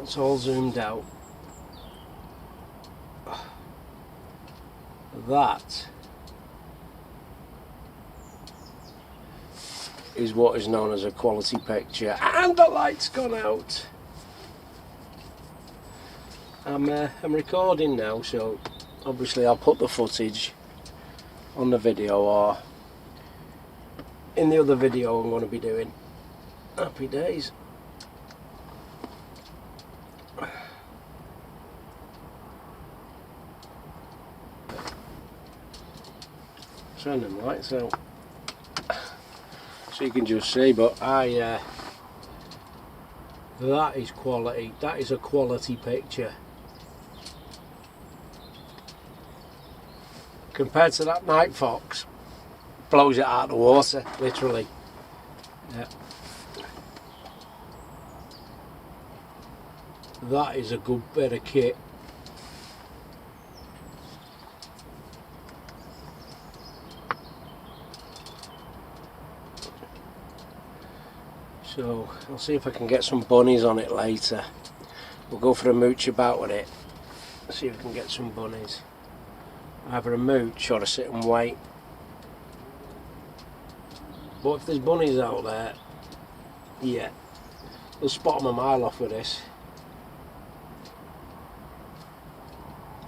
It's all zoomed out. That is what is known as a quality picture, and the light's gone out. I'm recording now, so obviously I'll put the footage on the video or in the other video I'm going to be doing. Happy days. Turn them lights out so you can just see, but that is quality. That is a quality picture compared to that night fox. Blows it out of the water, literally. Yeah. That is a good bit of kit. So I'll see if I can get some bunnies on it later. We'll go for a mooch about with it. See if we can get some bunnies. Either a mooch or a sit and wait. But if there's bunnies out there, yeah, you'll spot them a mile off with this.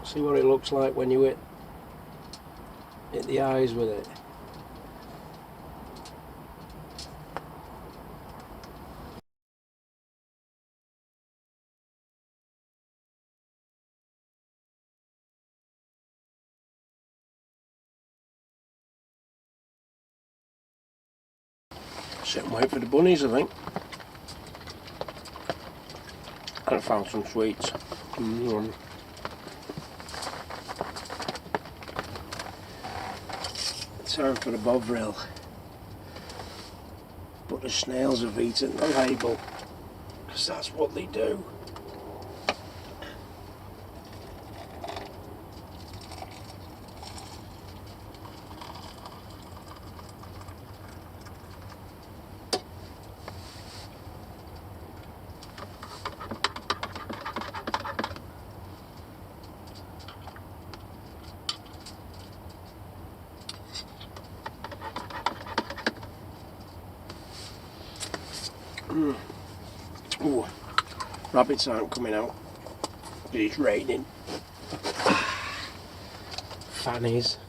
See what it looks like when you hit the eyes with it. Sit and wait for the bunnies, I think. And I found some sweets. Time for the bovril. But the snails have eaten the label, because that's what they do. Ooh, rabbits aren't coming out. It's raining. Fannies.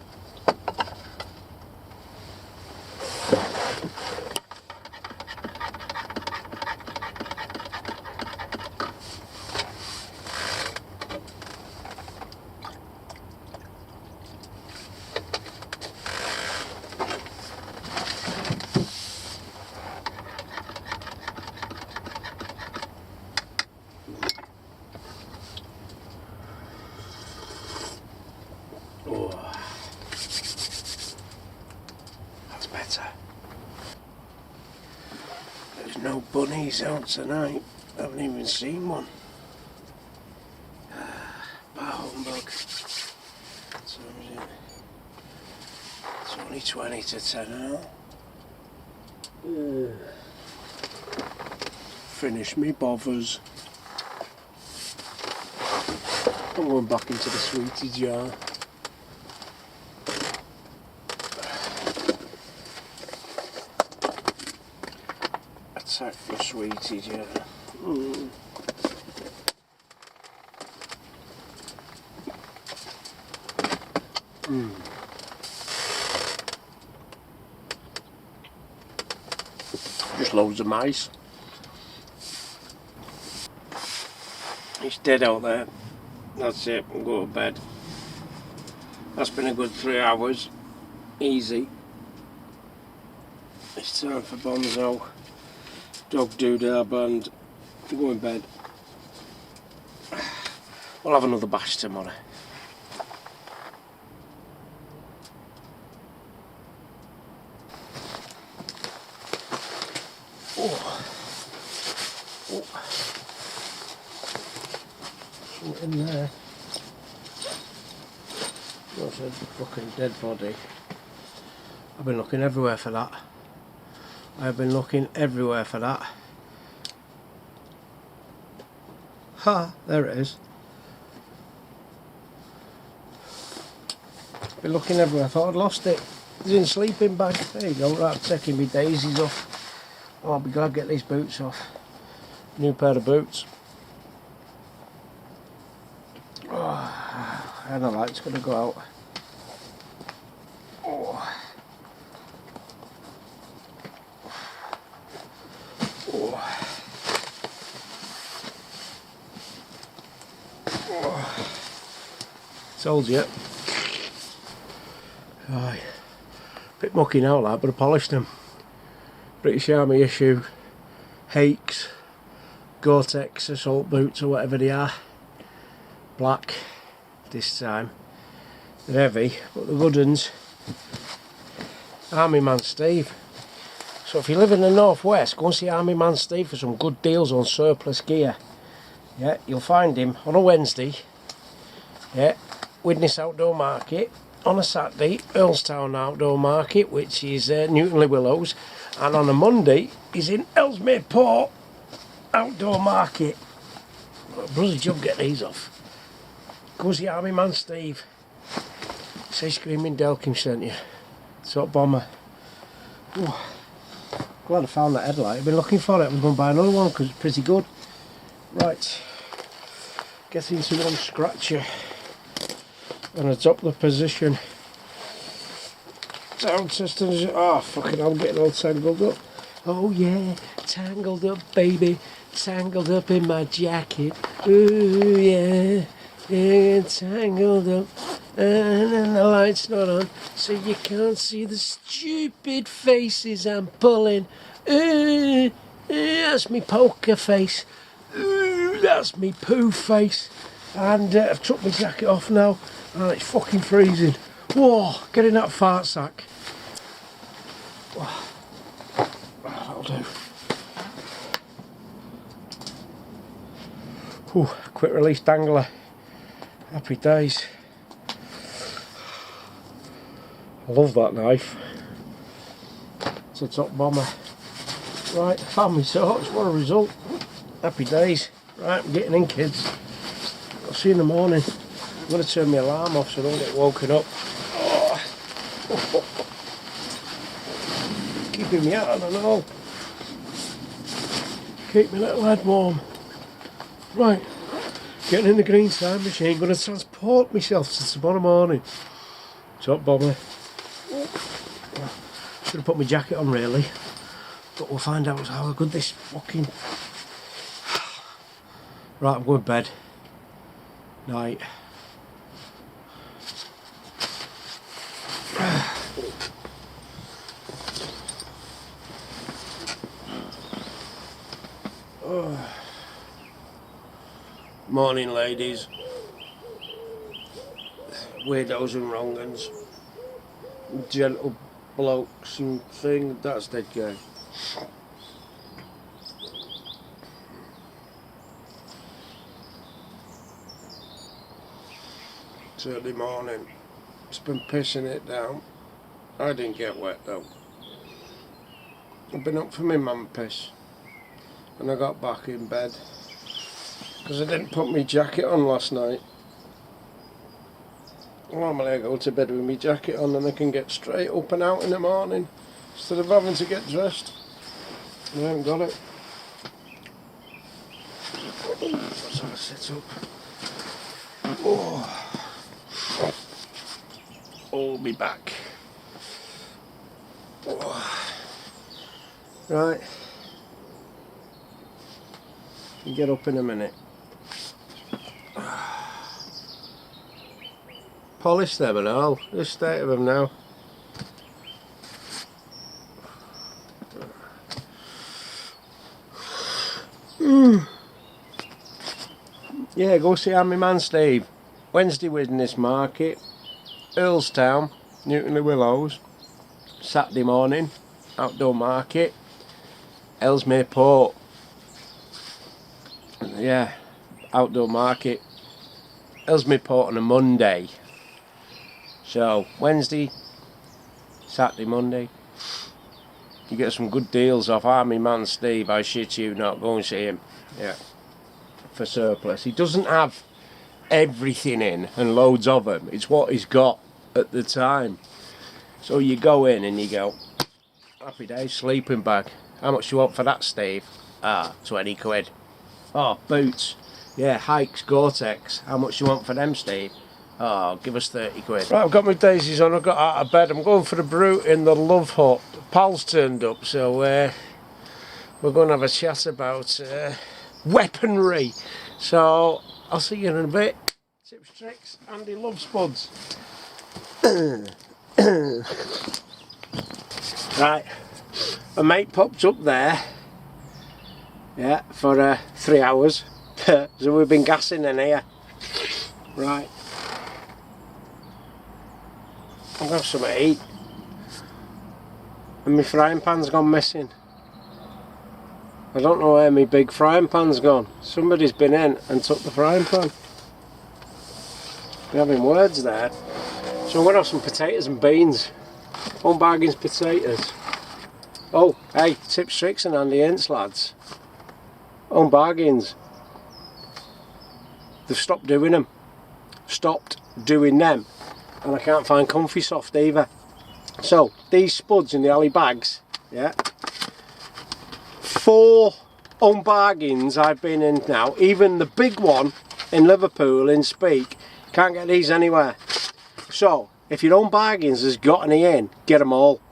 There's no bunnies out tonight. I haven't even seen one. Bah humbug. So is it? It's only 20 to 10 now. Finish me bothers. I'm going back into the sweetie jar. Attack the sweetie jar. Just loads of mice. It's dead out there. That's it, we'll go to bed. That's been a good 3 hours. Easy. It's time for Bonzo. Dog doodah band. Go in bed. We'll have another bash tomorrow. Something in there. That's a fucking dead body. I've been looking everywhere for that. I've been looking everywhere for that. Ha! There it is. Been looking everywhere. I thought I'd lost it. It's in sleeping bag. There you go. Right, I'm taking my daisies off. Oh, I'll be glad to get these boots off. New pair of boots. Oh, and the light's going to go out. Oh. Told you. Aye. Bit mucky now that, but I polished them. British Army issue Hakes Gore-Tex assault boots or whatever they are. Black this time. They're heavy, but the good ones. Army Man Steve. So if you live in the northwest, go and see Army Man Steve for some good deals on surplus gear. Yeah, you'll find him on a Wednesday. Yeah. Widnes Outdoor Market on a Saturday, Earlstown Outdoor Market, which is Newtonley Willows, and on a Monday he's in Ellesmere Port Outdoor Market. Bloody job getting these off. Go see Army Man Steve. Say ScreamingDelkims sent you. Sort of Bommer. Ooh. Glad I found that headlight. I've been looking for it. I'm going to buy another one because it's pretty good. Right. Getting to one scratcher. And adopt the position. Sound systems. Oh, fucking, I'm getting all tangled up. Oh, yeah, tangled up, baby. Tangled up in my jacket. Ooh, yeah, yeah, tangled up. And the light's not on, so you can't see the stupid faces I'm pulling. Ooh, that's me poker face. Ooh, that's me poo face. And I've took my jacket off now. Oh, it's fucking freezing. Whoa, get in that fart sack. That'll do. Ooh, quick release dangler. Happy days. I love that knife. It's a top bomber. Right, found me sorts, what a result. Happy days. Right, I'm getting in, kids. I'll see you in the morning. I'm going to turn my alarm off so I don't get woken up. Oh. Keeping me out, I don't know. Keep my little head warm. Right, getting in the green time machine, going to transport myself to tomorrow morning. Top bomber. Should have put my jacket on really, but we'll find out how good this fucking... Right, I'm going to bed. Night. Morning, ladies. Weirdos and wrong-uns. Gentle blokes and thing. That's dead gay. It's early morning. It's been pissing it down. I didn't get wet though. I've been up for my mum piss. And I got back in bed. Because I didn't put my jacket on last night. Normally I go to bed with my jacket on and I can get straight up and out in the morning instead of having to get dressed. I haven't got it. Let's have a sit up. Oh. I'll be back. Oh. Right. You get up in a minute. Polish them and all. The state of them now. Yeah, go see my man Steve. Wednesday Witness Market, Earlstown, Newton Le Willows. Saturday morning, outdoor market, Ellesmere Port. Yeah, outdoor market, Ellesmere Port on a Monday. So Wednesday, Saturday, Monday, you get some good deals off Army Man Steve. I shit you not, go and see him. Yeah, for surplus. He doesn't have everything in and loads of them. It's what he's got at the time. So you go in and you go, happy days, sleeping bag. How much you want for that, Steve? 20 quid. Oh, boots. Yeah, hikes, Gore-Tex. How much you want for them, Steve? Oh, give us 30 quid. Right, I've got my daisies on, I've got out of bed. I'm going for a brew in the LuvHut. Pal's turned up, so we're going to have a chat about weaponry. So, I'll see you in a bit. Tips, tricks, Andy loves spuds. Right, a mate popped up there. Yeah, for 3 hours. So we've been gassing in here. Right. I'm going to have something to eat. And my frying pan's gone missing. I don't know where my big frying pan's gone. Somebody's been in and took the frying pan. We're having words there. So I'm going to have some potatoes and beans. Home Bargains potatoes. Oh, hey, tips, tricks and Andy hints, lads. Home Bargains. They've stopped doing them. Stopped doing them. And I can't find Comfy Soft either. So, these spuds in the alley bags, yeah. 4 Home Bargains I've been in now. Even the big one in Liverpool, in Speak, can't get these anywhere. So, if your Home Bargains has got any in, get them all.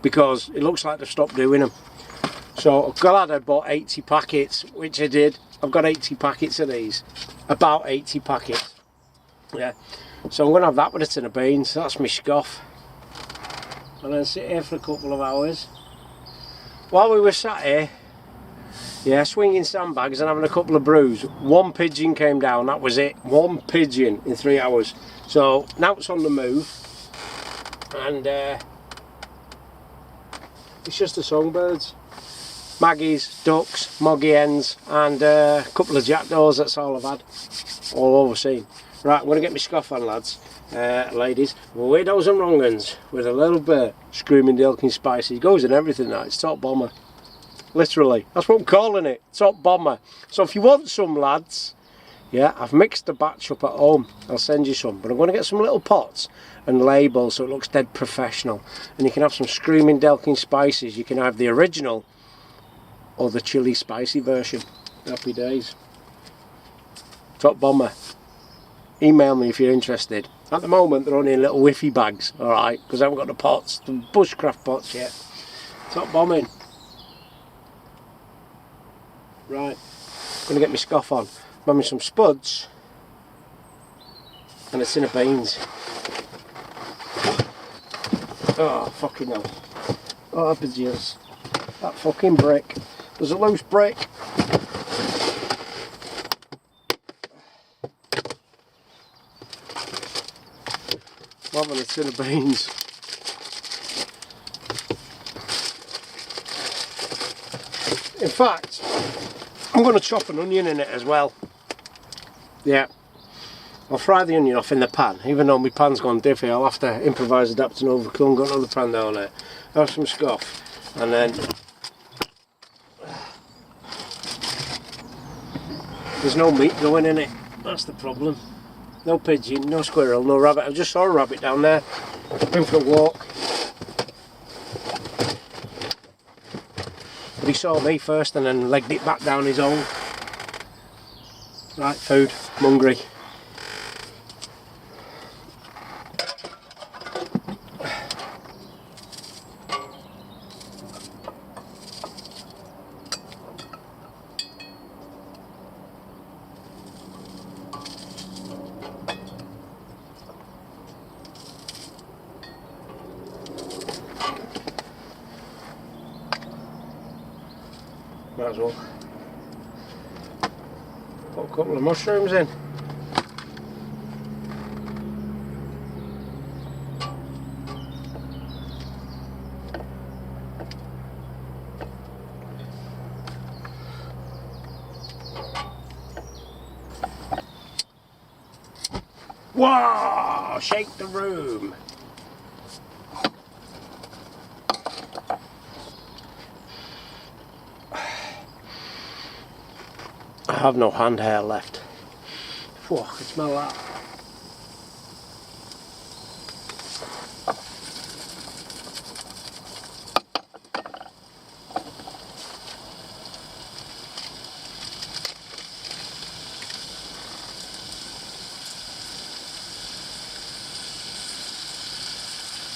Because it looks like they've stopped doing them. So, I'm glad I bought 80 packets, which I did. I've got 80 packets of these. About 80 packets. Yeah. So I'm going to have that with a tin of beans. That's my scoff. And then sit here for a couple of hours. While we were sat here, yeah, swinging sandbags and having a couple of brews, 1 pigeon came down, that was it. 1 pigeon in 3 hours. So now it's on the move. And It's just the songbirds. Maggies, ducks, moggy hens, and a couple of jackdaws, that's all I've had. All overseen. Right, I'm going to get my scoff on, lads. Ladies, widows and wrong uns with a little bit ScreamingDelkims spices. Goes in everything now, it's top bomber. Literally, that's what I'm calling it, top bomber. So if you want some, lads, yeah, I've mixed the batch up at home. I'll send you some, but I'm going to get some little pots and labels so it looks dead professional. And you can have some ScreamingDelkims spices. You can have the original or the chili spicy version. Happy days. Top bomber. Email me if you're interested. At the moment they're only in little whiffy bags, alright, because I haven't got the pots, the bushcraft pots yet. Top bombing. Right, gonna get my scoff on. I'm having some spuds and a tin of beans. Oh, fucking hell. Oh, bejesus. That fucking brick. There's a loose brick. I'm having a tin of beans. In fact, I'm going to chop an onion in it as well. Yeah. I'll fry the onion off in the pan. Even though my pan's gone diffy, I'll have to improvise, adapt and overcome. Got another pan down there. Have some scoff. And then there's no meat going in it. That's the problem. No pigeon, no squirrel, no rabbit. I just saw a rabbit down there. Been for a walk. But he saw me first and then legged it back down his own. Right, food. I'm hungry. Might as well put a couple of mushrooms in. Whoa! Shake the room. I have no hand hair left. Whew, I can smell that.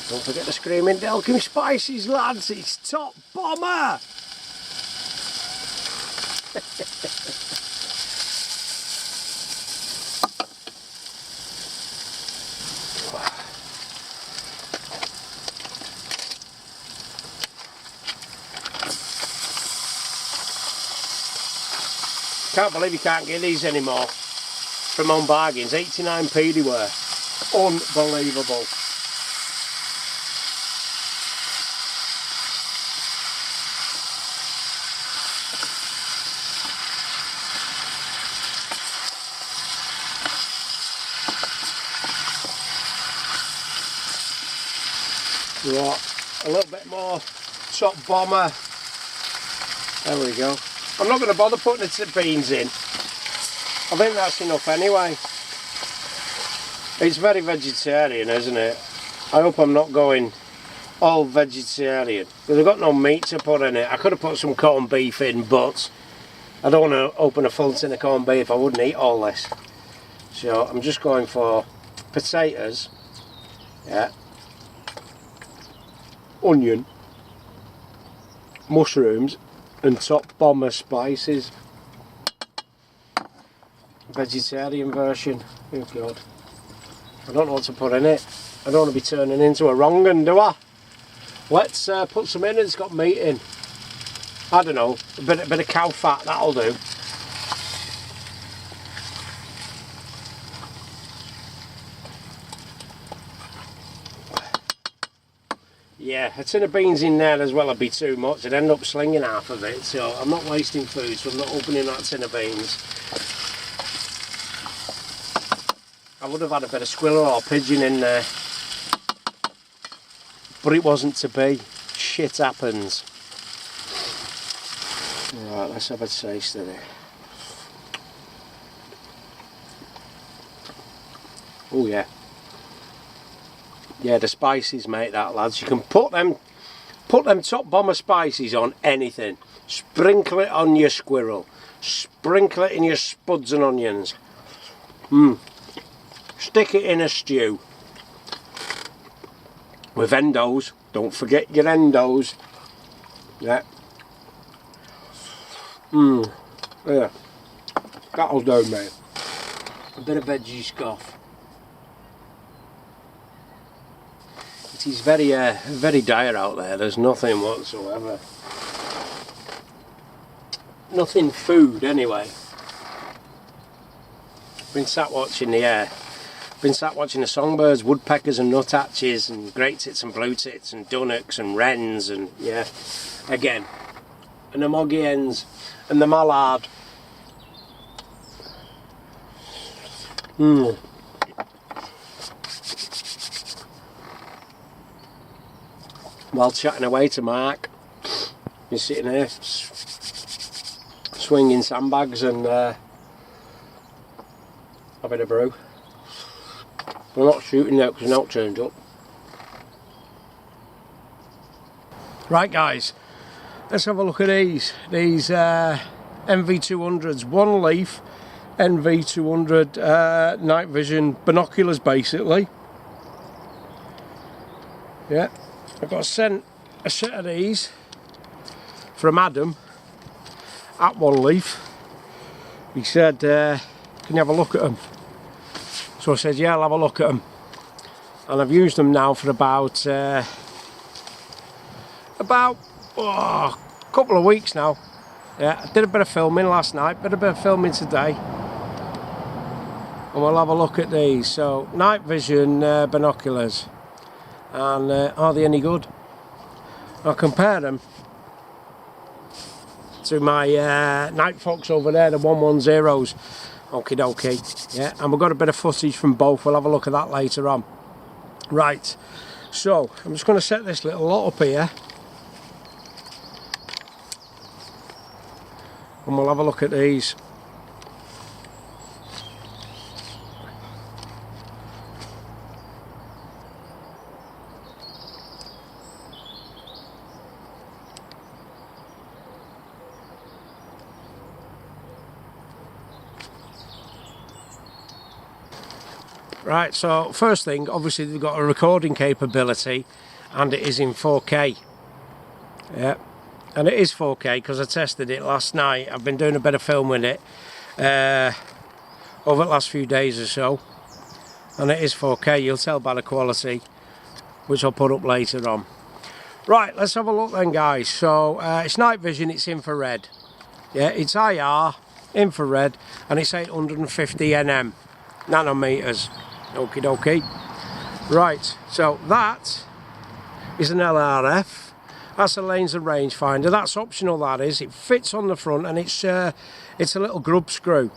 Don't forget the ScreamingDelkims spices, lads. It's top bomber. Can't believe you can't get these anymore from Home Bargains. 89p they were. Unbelievable. Right, a little bit more top bomber. There we go. I'm not going to bother putting the beans in. I think that's enough anyway. It's very vegetarian, isn't it? I hope I'm not going all vegetarian, because I've got no meat to put in it. I could have put some corned beef in, but I don't want to open a full tin of corned beef. I wouldn't eat all this. So I'm just going for potatoes, yeah, onion, mushrooms and top bomber spices. Vegetarian version. Oh god. I don't know what to put in it. I don't want to be turning into a wrong un, do I? Let's put some in that's got meat in. I don't know, a bit of cow fat, that'll do. Yeah, a tin of beans in there as well would be too much. I'd end up slinging half of it, so I'm not wasting food, so I'm not opening that tin of beans. I would have had a bit of squirrel or pigeon in there, but it wasn't to be. Shit happens. Right, let's have a taste of it. Oh yeah. Yeah, the spices make that, lads. You can put them top Bommer spices on anything. Sprinkle it on your squirrel. Sprinkle it in your spuds and onions. Stick it in a stew. With endos. Don't forget your endos. Yeah. Yeah. That'll do, mate. A bit of veggie scoff. It is very dire out there. There's nothing whatsoever. Nothing food anyway. Been sat watching the songbirds, woodpeckers and nuthatches and great tits and blue tits and dunnocks and wrens and yeah, again, and the moggy hens and the mallard. While chatting away to Mark, he's sitting here swinging sandbags and having a brew. We're not shooting now because we're not turned up. Right guys, let's have a look at these NV200s, Oneleaf NV200 night vision binoculars basically. Yeah. I got sent a set of these from Adam at Oneleaf. He said, can you have a look at them? So I said, yeah, I'll have a look at them. And I've used them now for about a couple of weeks now. Yeah, I did a bit of filming last night, did a bit of filming today. And we'll have a look at these. So, night vision binoculars. And are they any good? I'll compare them to my Night Fox over there, the 110s. Okie dokie. Yeah, and we've got a bit of footage from both. We'll have a look at that later on. Right, so I'm just going to set this little lot up here. And we'll have a look at these. Right, so first thing, obviously they've got a recording capability and it is in 4K. Yeah, and it is 4K because I tested it last night. I've been doing a bit of film with it over the last few days or so, and it is 4K. You'll tell by the quality, which I'll put up later on. Right, let's have a look then guys. So it's night vision, it's infrared. Yeah, it's IR, infrared, and it's 850 nm, nanometers. Okie dokie. Right, so that is an LRF. That's a laser rangefinder. That's optional, that is. It fits on the front and it's a little grub screw.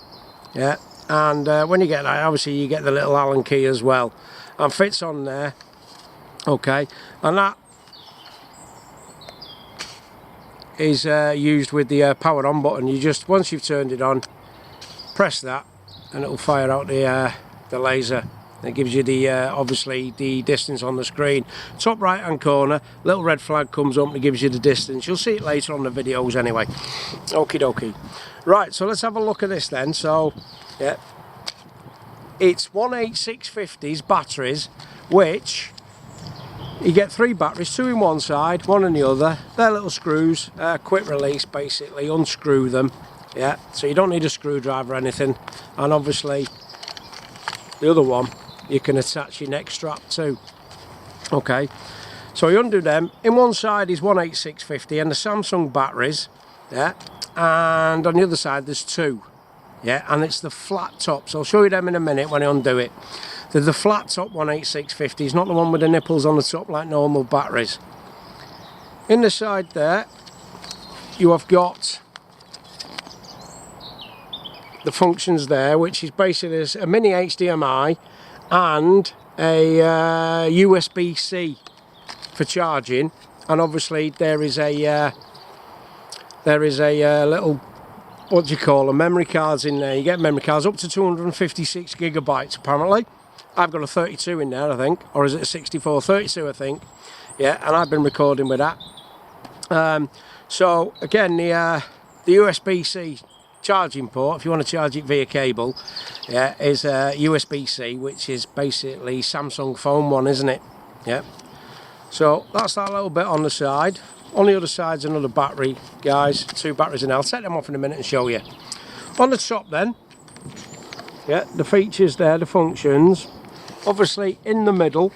Yeah, and when you get that, obviously you get the little Allen key as well. And fits on there. Okay, and that is used with the power on button. You just, once you've turned it on, press that and it'll fire out the laser. It gives you the obviously the distance on the screen. Top right hand corner, little red flag comes up and it gives you the distance. You'll see it later on the videos anyway. Okie dokie. Right, so let's have a look at this then. So yeah, it's 18650s batteries, which you get 3 batteries, 2 in one side, 1 in the other. They're little screws, quick release basically, unscrew them. Yeah, so you don't need a screwdriver or anything. And obviously the other one you can attach your neck strap to. Okay, so you undo them. In one side is 18650 and the Samsung batteries, yeah, and on the other side there's 2, yeah, and it's the flat tops. I'll show you them in a minute when I undo it. The flat top 18650 is not the one with the nipples on the top like normal batteries. In the side there, you have got the functions there, which is basically a mini HDMI and a USB-C for charging, and obviously there is a little, what do you call them, memory cards in there. You get memory cards up to 256 gigabytes apparently. I've got a 32 in there, I think, or is it a 64? 32, I think. Yeah, and I've been recording with that. So again, the USB-C charging port, if you want to charge it via cable, yeah, is USB-C, which is basically Samsung phone one, isn't it? Yeah. So that's that little bit on the side. On the other side's another battery, guys. 2 batteries in there. I'll take them off in a minute and show you. On the top then, yeah, the features there, the functions. Obviously in the middle,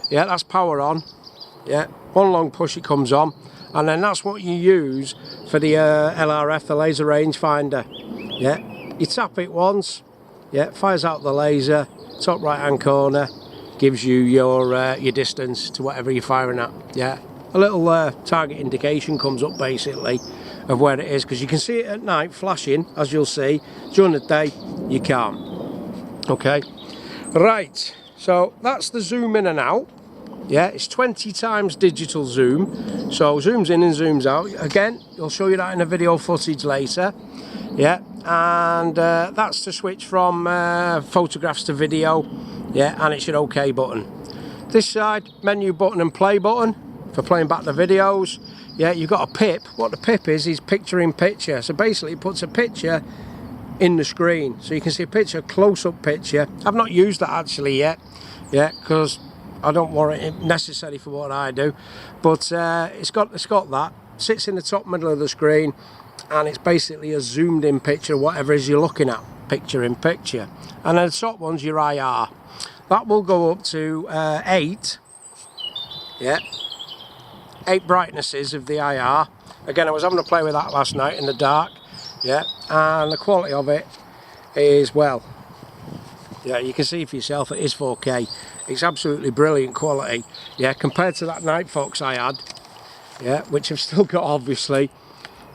yeah, that's power on. Yeah, one long push, it comes on, and then that's what you use for the LRF, the laser rangefinder. Yeah, you tap it once, yeah, fires out the laser, top right hand corner, gives you your distance to whatever you're firing at. Yeah, a little target indication comes up basically of where it is, because you can see it at night flashing, as you'll see. During the day you can't. Okay, right, so that's the zoom in and out. Yeah, it's 20 times digital zoom, so zooms in and zooms out. Again, I'll show you that in a video footage later. Yeah, and that's to switch from photographs to video. Yeah, and it's your OK button. This side, menu button and play button for playing back the videos. Yeah, you've got a pip. What the pip is picture in picture. So basically it puts a picture in the screen, so you can see a picture, close-up picture. I've not used that actually yet. Yeah, because I don't want it necessary for what I do, but it's got that. Sits in the top middle of the screen, and it's basically a zoomed in picture, whatever it is you're looking at, picture in picture. And then the top one's your IR. That will go up to 8. Yeah, 8 brightnesses of the IR. Again, I was having a play with that last night in the dark. Yeah, and the quality of it is, well, yeah, you can see for yourself, it is 4K. It's absolutely brilliant quality. Yeah, compared to that Night Fox I had, yeah, which I've still got obviously.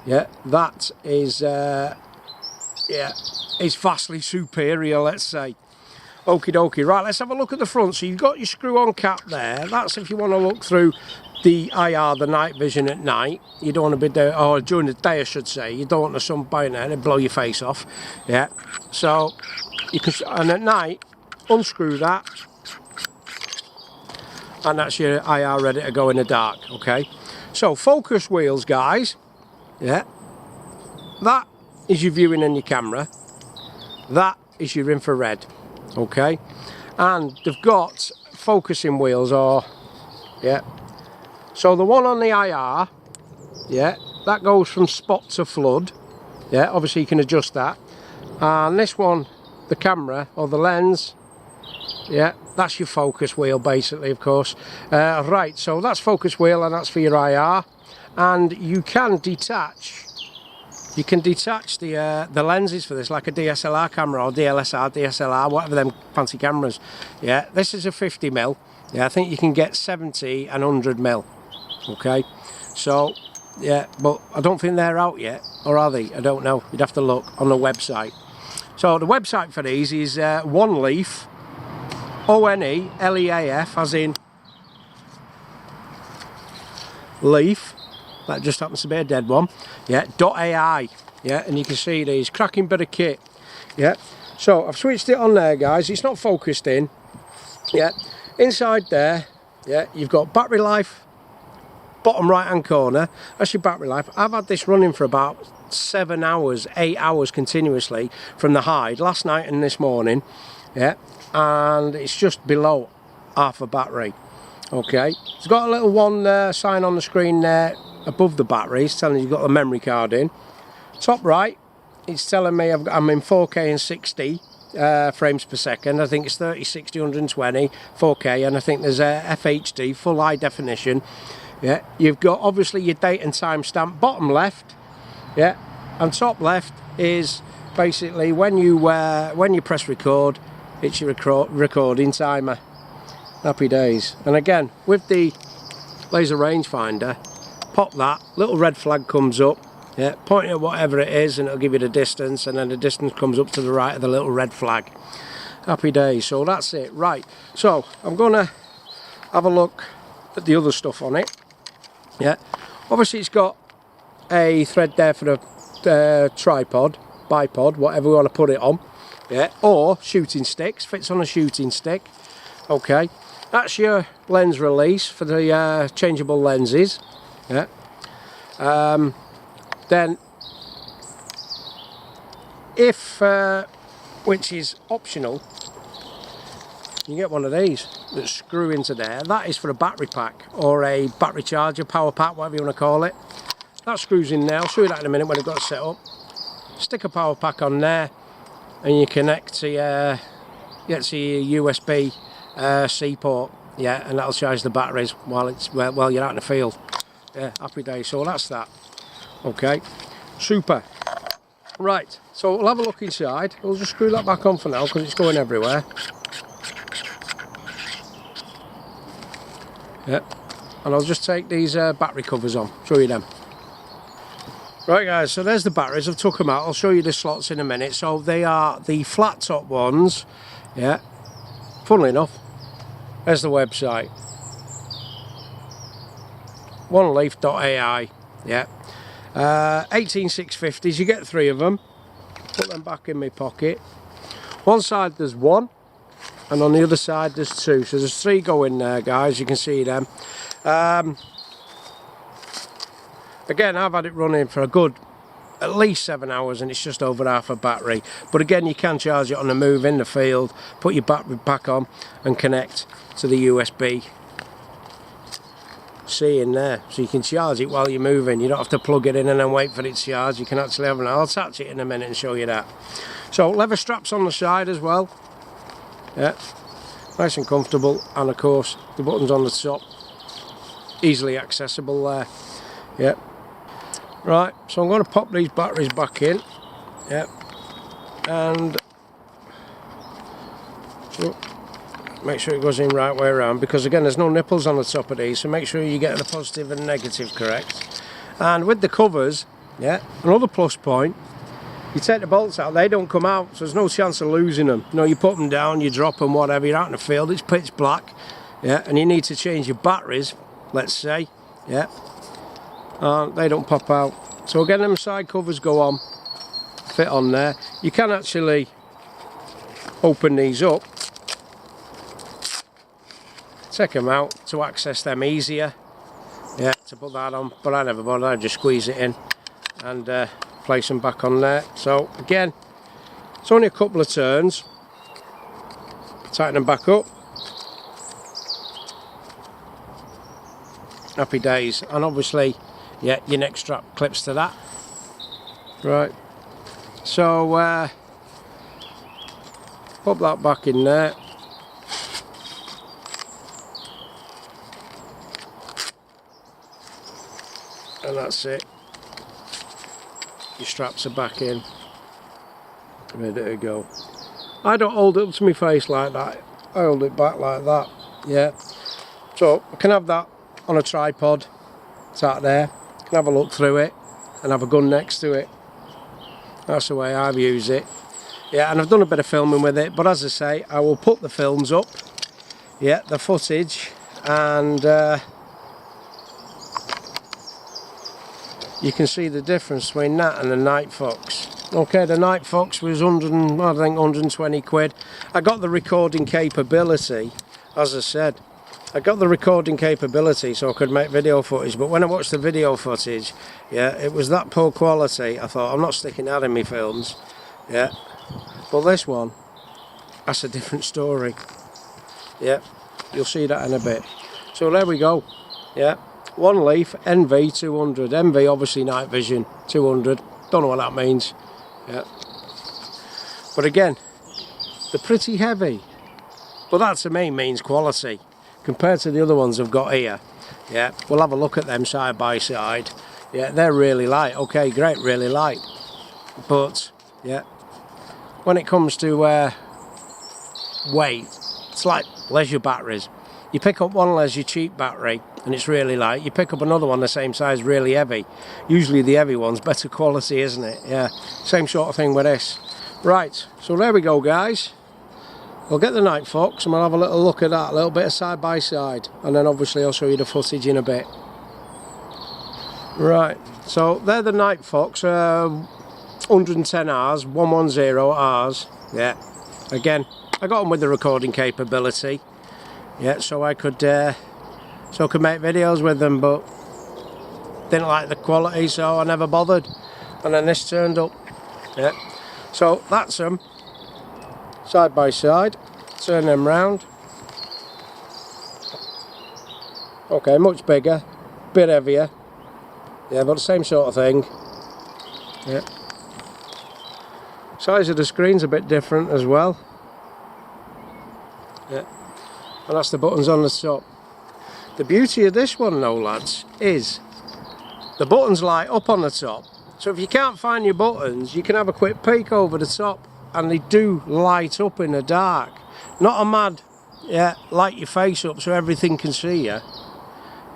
Yeah, that is, yeah, is vastly superior, let's say. Okie dokie. Right, let's have a look at the front. So you've got your screw-on cap there. That's if you want to look through the IR, the night vision at night. You don't want to be there, or during the day I should say. You don't want the sun biting there and blow your face off. Yeah, so you can, and at night, unscrew that, and that's your IR ready to go in the dark. Okay, so focus wheels, guys. Yeah, that is your viewing in your camera. That is your infrared. Okay, and they've got focusing wheels, or yeah, so the one on the IR, yeah, that goes from spot to flood. Yeah, obviously you can adjust that. And this one, the camera or the lens, yeah, that's your focus wheel basically, of course. Right, so that's focus wheel, and that's for your IR. And you can detach the lenses for this, like a DSLR camera or DSLR, whatever them fancy cameras. Yeah, this is a 50mm. Yeah, I think you can get 70 and 100mm. Okay, so yeah, but I don't think they're out yet, or are they? I don't know. You'd have to look on the website. So the website for these is Oneleaf, ONELEAF, as in leaf. That just happens to be a dead one. Yeah, .ai. Yeah, and you can see these, cracking bit of kit. Yeah, so I've switched it on there, guys. It's not focused in. Yeah, inside there, yeah, you've got battery life, bottom right hand corner. That's your battery life. I've had this running for about 7 hours, 8 hours continuously from the hide, last night and this morning. Yeah, and it's just below half a battery. Okay, it's got a little one sign on the screen there above the battery. It's telling you you've got a memory card in. Top right, it's telling me I'm in 4K and 60 frames per second. I think it's 30, 60, 120, 4K, and I think there's a FHD, full high definition. Yeah, you've got obviously your date and time stamp. Bottom left, yeah, and top left is basically when you press record, it's your recording timer. Happy days. And again, with the laser rangefinder, pop that, little red flag comes up, yeah, point at whatever it is and it'll give you the distance, and then the distance comes up to the right of the little red flag. Happy days. So that's it. Right, so I'm gonna have a look at the other stuff on it. Yeah, obviously it's got a thread there for the tripod, bipod, whatever we want to put it on, yeah, or shooting sticks, fits on a shooting stick. Okay, that's your lens release for the changeable lenses, yeah. Then if which is optional, you get one of these that screw into there. That is for a battery pack or a battery charger, power pack, whatever you want to call it. That screws in now. I'll show you that in a minute when I've got it set up. Stick a power pack on there and you connect to your USB C port, yeah, and that'll charge the batteries while you're out in the field. Yeah, happy days. So that's that. Okay, super. Right, so we'll have a look inside. We'll just screw that back on for now because it's going everywhere. Yeah, and I'll just take these battery covers on, show you them. Right guys, so there's the batteries. I've took them out. I'll show you the slots in a minute. So they are the flat top ones. Yeah, funnily enough, there's the website, Oneleaf.ai. Yeah, 18650s. You get 3 of them. Put them back in my pocket. One side there's 1, and on the other side there's 2. So there's 3 going there, guys. You can see them. Again, I've had it running for a good at least 7 hours and it's just over half a battery. But again, you can charge it on the move in the field, put your battery pack on and connect to the USB C in there. So you can charge it while you're moving. You don't have to plug it in and then wait for it to charge. You can actually have I'll attach it in a minute and show you that. So leather straps on the side as well. Yeah, nice and comfortable, and of course the buttons on the top, easily accessible there. Yeah. Right, so I'm going to pop these batteries back in, yeah, and so make sure it goes in right way around, because again there's no nipples on the top of these, so make sure you get the positive and negative correct. And with the covers, yeah, another plus point, you take the bolts out, they don't come out, so there's no chance of losing them. You know, you put them down, you drop them, whatever, you're out in the field, it's pitch black, yeah, and you need to change your batteries, let's say, yeah. They don't pop out. So again, them side covers go on, fit on there. You can actually open these up, take them out to access them easier, yeah, to put that on, but I never bother. I just squeeze it in and place them back on there. So again, it's only a couple of turns, tighten them back up, happy days. And obviously, yeah, your neck strap clips to that. Right, so pop that back in there. And that's it. Your straps are back in. Ready to go. I don't hold it up to my face like that. I hold it back like that. Yeah. So I can have that on a tripod. It's out there. Can have a look through it and have a gun next to it. That's the way I've used it. Yeah, and I've done a bit of filming with it, but as I say, I will put the films up, yeah, the footage, and you can see the difference between that and the Night Fox. Okay, the Night Fox was 120 quid. I got the recording capability, as I said. I got the recording capability so I could make video footage, but when I watched the video footage, yeah, it was that poor quality. I thought, I'm not sticking that in my films, yeah. But this one, that's a different story, yeah. You'll see that in a bit. So there we go, yeah. Oneleaf NV200. NV obviously night vision, 200. Don't know what that means, yeah. But again, they're pretty heavy, but that to me means quality. Compared to the other ones I've got here, yeah, we'll have a look at them side by side. Yeah, they're really light. Okay, great, really light. But yeah, when it comes to weight, it's like leisure batteries. You pick up one as your cheap battery and it's really light. You pick up another one the same size, really heavy. Usually the heavy one's better quality, isn't it? Yeah, same sort of thing with this. Right, so there we go, guys. We'll get the Night Fox and we'll have a little look at that, a little bit of side by side, and then obviously I'll show you the footage in a bit. Right, so they're the Night Fox, 110 Rs, 110 Rs. Yeah, again, I got them with the recording capability. Yeah, so I could make videos with them, but didn't like the quality, so I never bothered. And then this turned up. Yeah, so that's them side by side. Turn them round. Okay, much bigger, bit heavier. Yeah, but the same sort of thing. Yeah. Size of the screen's a bit different as well. Yeah. And that's the buttons on the top. The beauty of this one though, lads, is the buttons light up on the top. So if you can't find your buttons, you can have a quick peek over the top and they do light up in the dark. Not a mad, yeah, light your face up so everything can see you.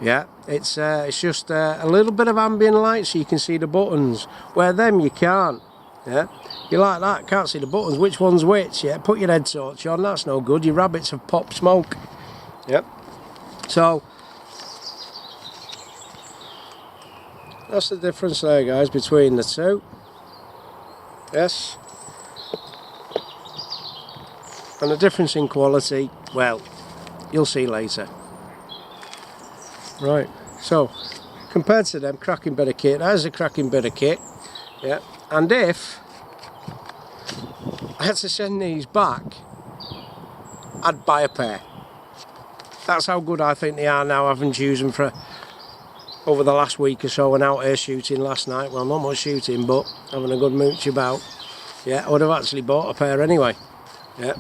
Yeah, it's just a little bit of ambient light so you can see the buttons, where them you can't. Yeah, you like that, can't see the buttons, which one's which. Yeah, put your head torch on, that's no good, your rabbits have popped smoke. Yep, so that's the difference there, guys, between the two. Yes, and the difference in quality, well, you'll see later. Right, so compared to them, cracking bit of kit. That is a cracking bit of kit. Yeah, and if I had to send these back, I'd buy a pair. That's how good I think they are now, having used them for over the last week or so and out here shooting last night. Well, not much shooting, but having a good mooch about. Yeah, I would have actually bought a pair anyway. Yeah.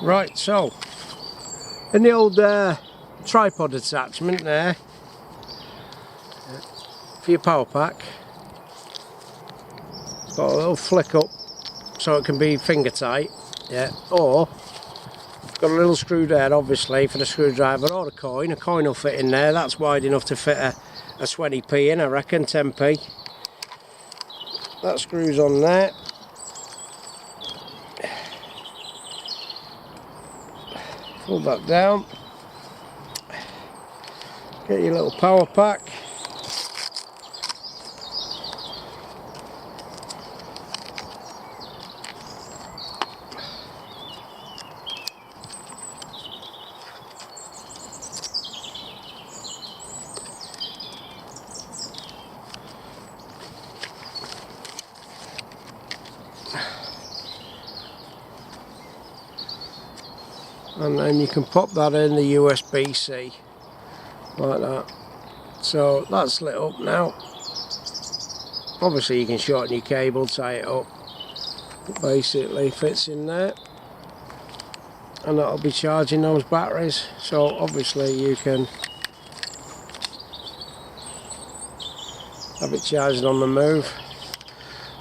Right, so in the old tripod attachment there, for your power pack, it's got a little flick up so it can be finger tight, yeah, or got a little screw there obviously for the screwdriver, or a coin will fit in there. That's wide enough to fit a 20p in, I reckon, 10p. That screws on there. Pull that down, get your little power pack, and then you can pop that in the USB-C like that. So that's lit up now. Obviously you can shorten your cable, tie it up, but basically fits in there, and that'll be charging those batteries. So obviously you can have it charged on the move.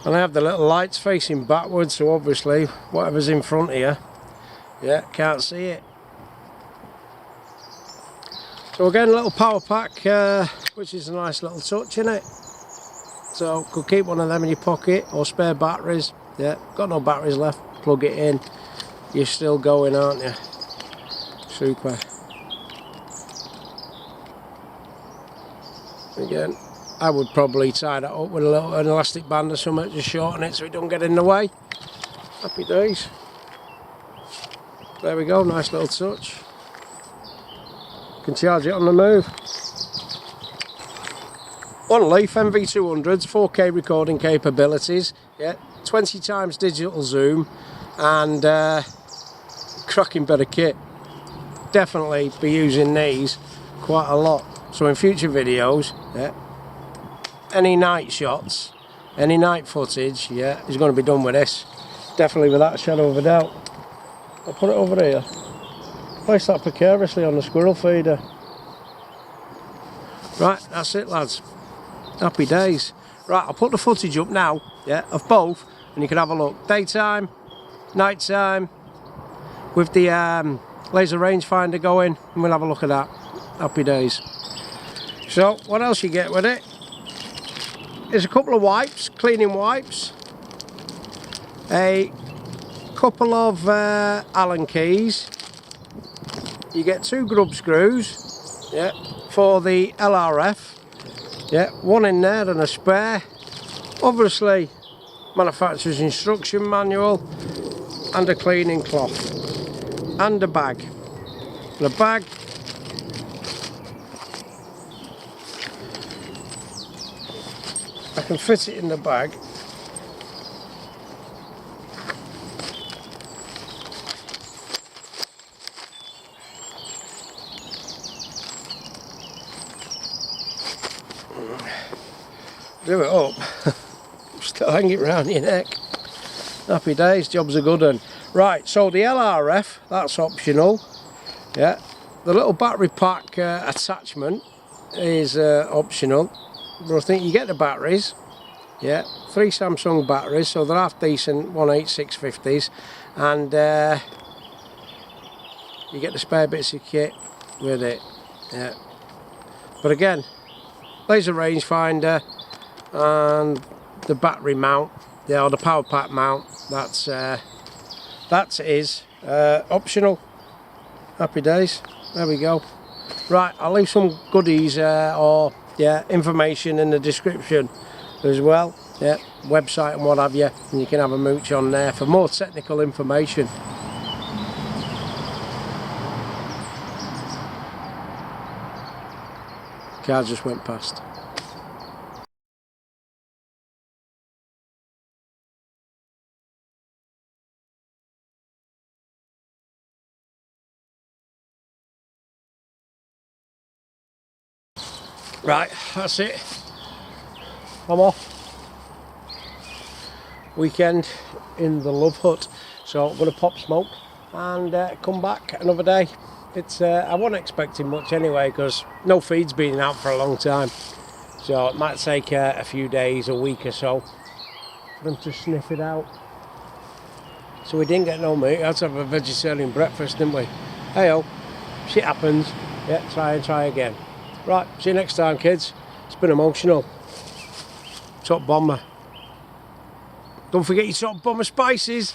And I have the little lights facing backwards, so obviously whatever's in front of you, yeah, can't see it. So again, a little power pack, which is a nice little touch in it. So could keep one of them in your pocket, or spare batteries. Yeah, got no batteries left, plug it in. You're still going, aren't you? Super. Again, I would probably tie that up with an elastic band or something to shorten it so it don't get in the way. Happy days. There we go, nice little touch. Can charge it on the move. Oneleaf NV200s, 4K recording capabilities, yeah, 20 times digital zoom, and cracking bit of kit. Definitely be using these quite a lot. So in future videos, yeah, any night shots, any night footage, yeah, is going to be done with this. Definitely without a shadow of a doubt. I'll put it over here. Place that precariously on the squirrel feeder. Right, that's it, lads. Happy days. Right, I'll put the footage up now, yeah, of both, and you can have a look. Daytime, night time, with the laser rangefinder going, and we'll have a look at that. Happy days. So what else you get with it? There's a couple of wipes, cleaning wipes, a couple of Allen keys. You get 2 grub screws, yeah, for the LRF. Yeah, one in there and a spare. Obviously, manufacturer's instruction manual and a cleaning cloth and a bag. And a bag. I can fit it in the bag. Do it up. Still hang it round your neck. Happy days, job's a good one. Right, so the LRF, that's optional. Yeah, the little battery pack attachment is optional. But I think you get the batteries. Yeah, 3 Samsung batteries, so they're half decent 18650s, and you get the spare bits of kit with it. Yeah, but again, laser rangefinder and the battery mount, yeah, or the power pack mount, that is optional. Happy days. There we go. Right, I'll leave some goodies or information in the description as well. Yeah, website and what have you, and you can have a mooch on there for more technical information. Car just went past. Right, that's it. I'm off. Weekend in the LuvHut, so I'm going to pop smoke and come back another day. It's I wasn't expecting much anyway, because no feed's been out for a long time, so it might take a few days, a week or so for them to sniff it out. So we didn't get no meat. We had to have a vegetarian breakfast, didn't we? Hey-oh, shit happens. Yeah, try and try again. Right, see you next time, kids. It's been emotional. Top Bomber. Don't forget your top Bomber spices.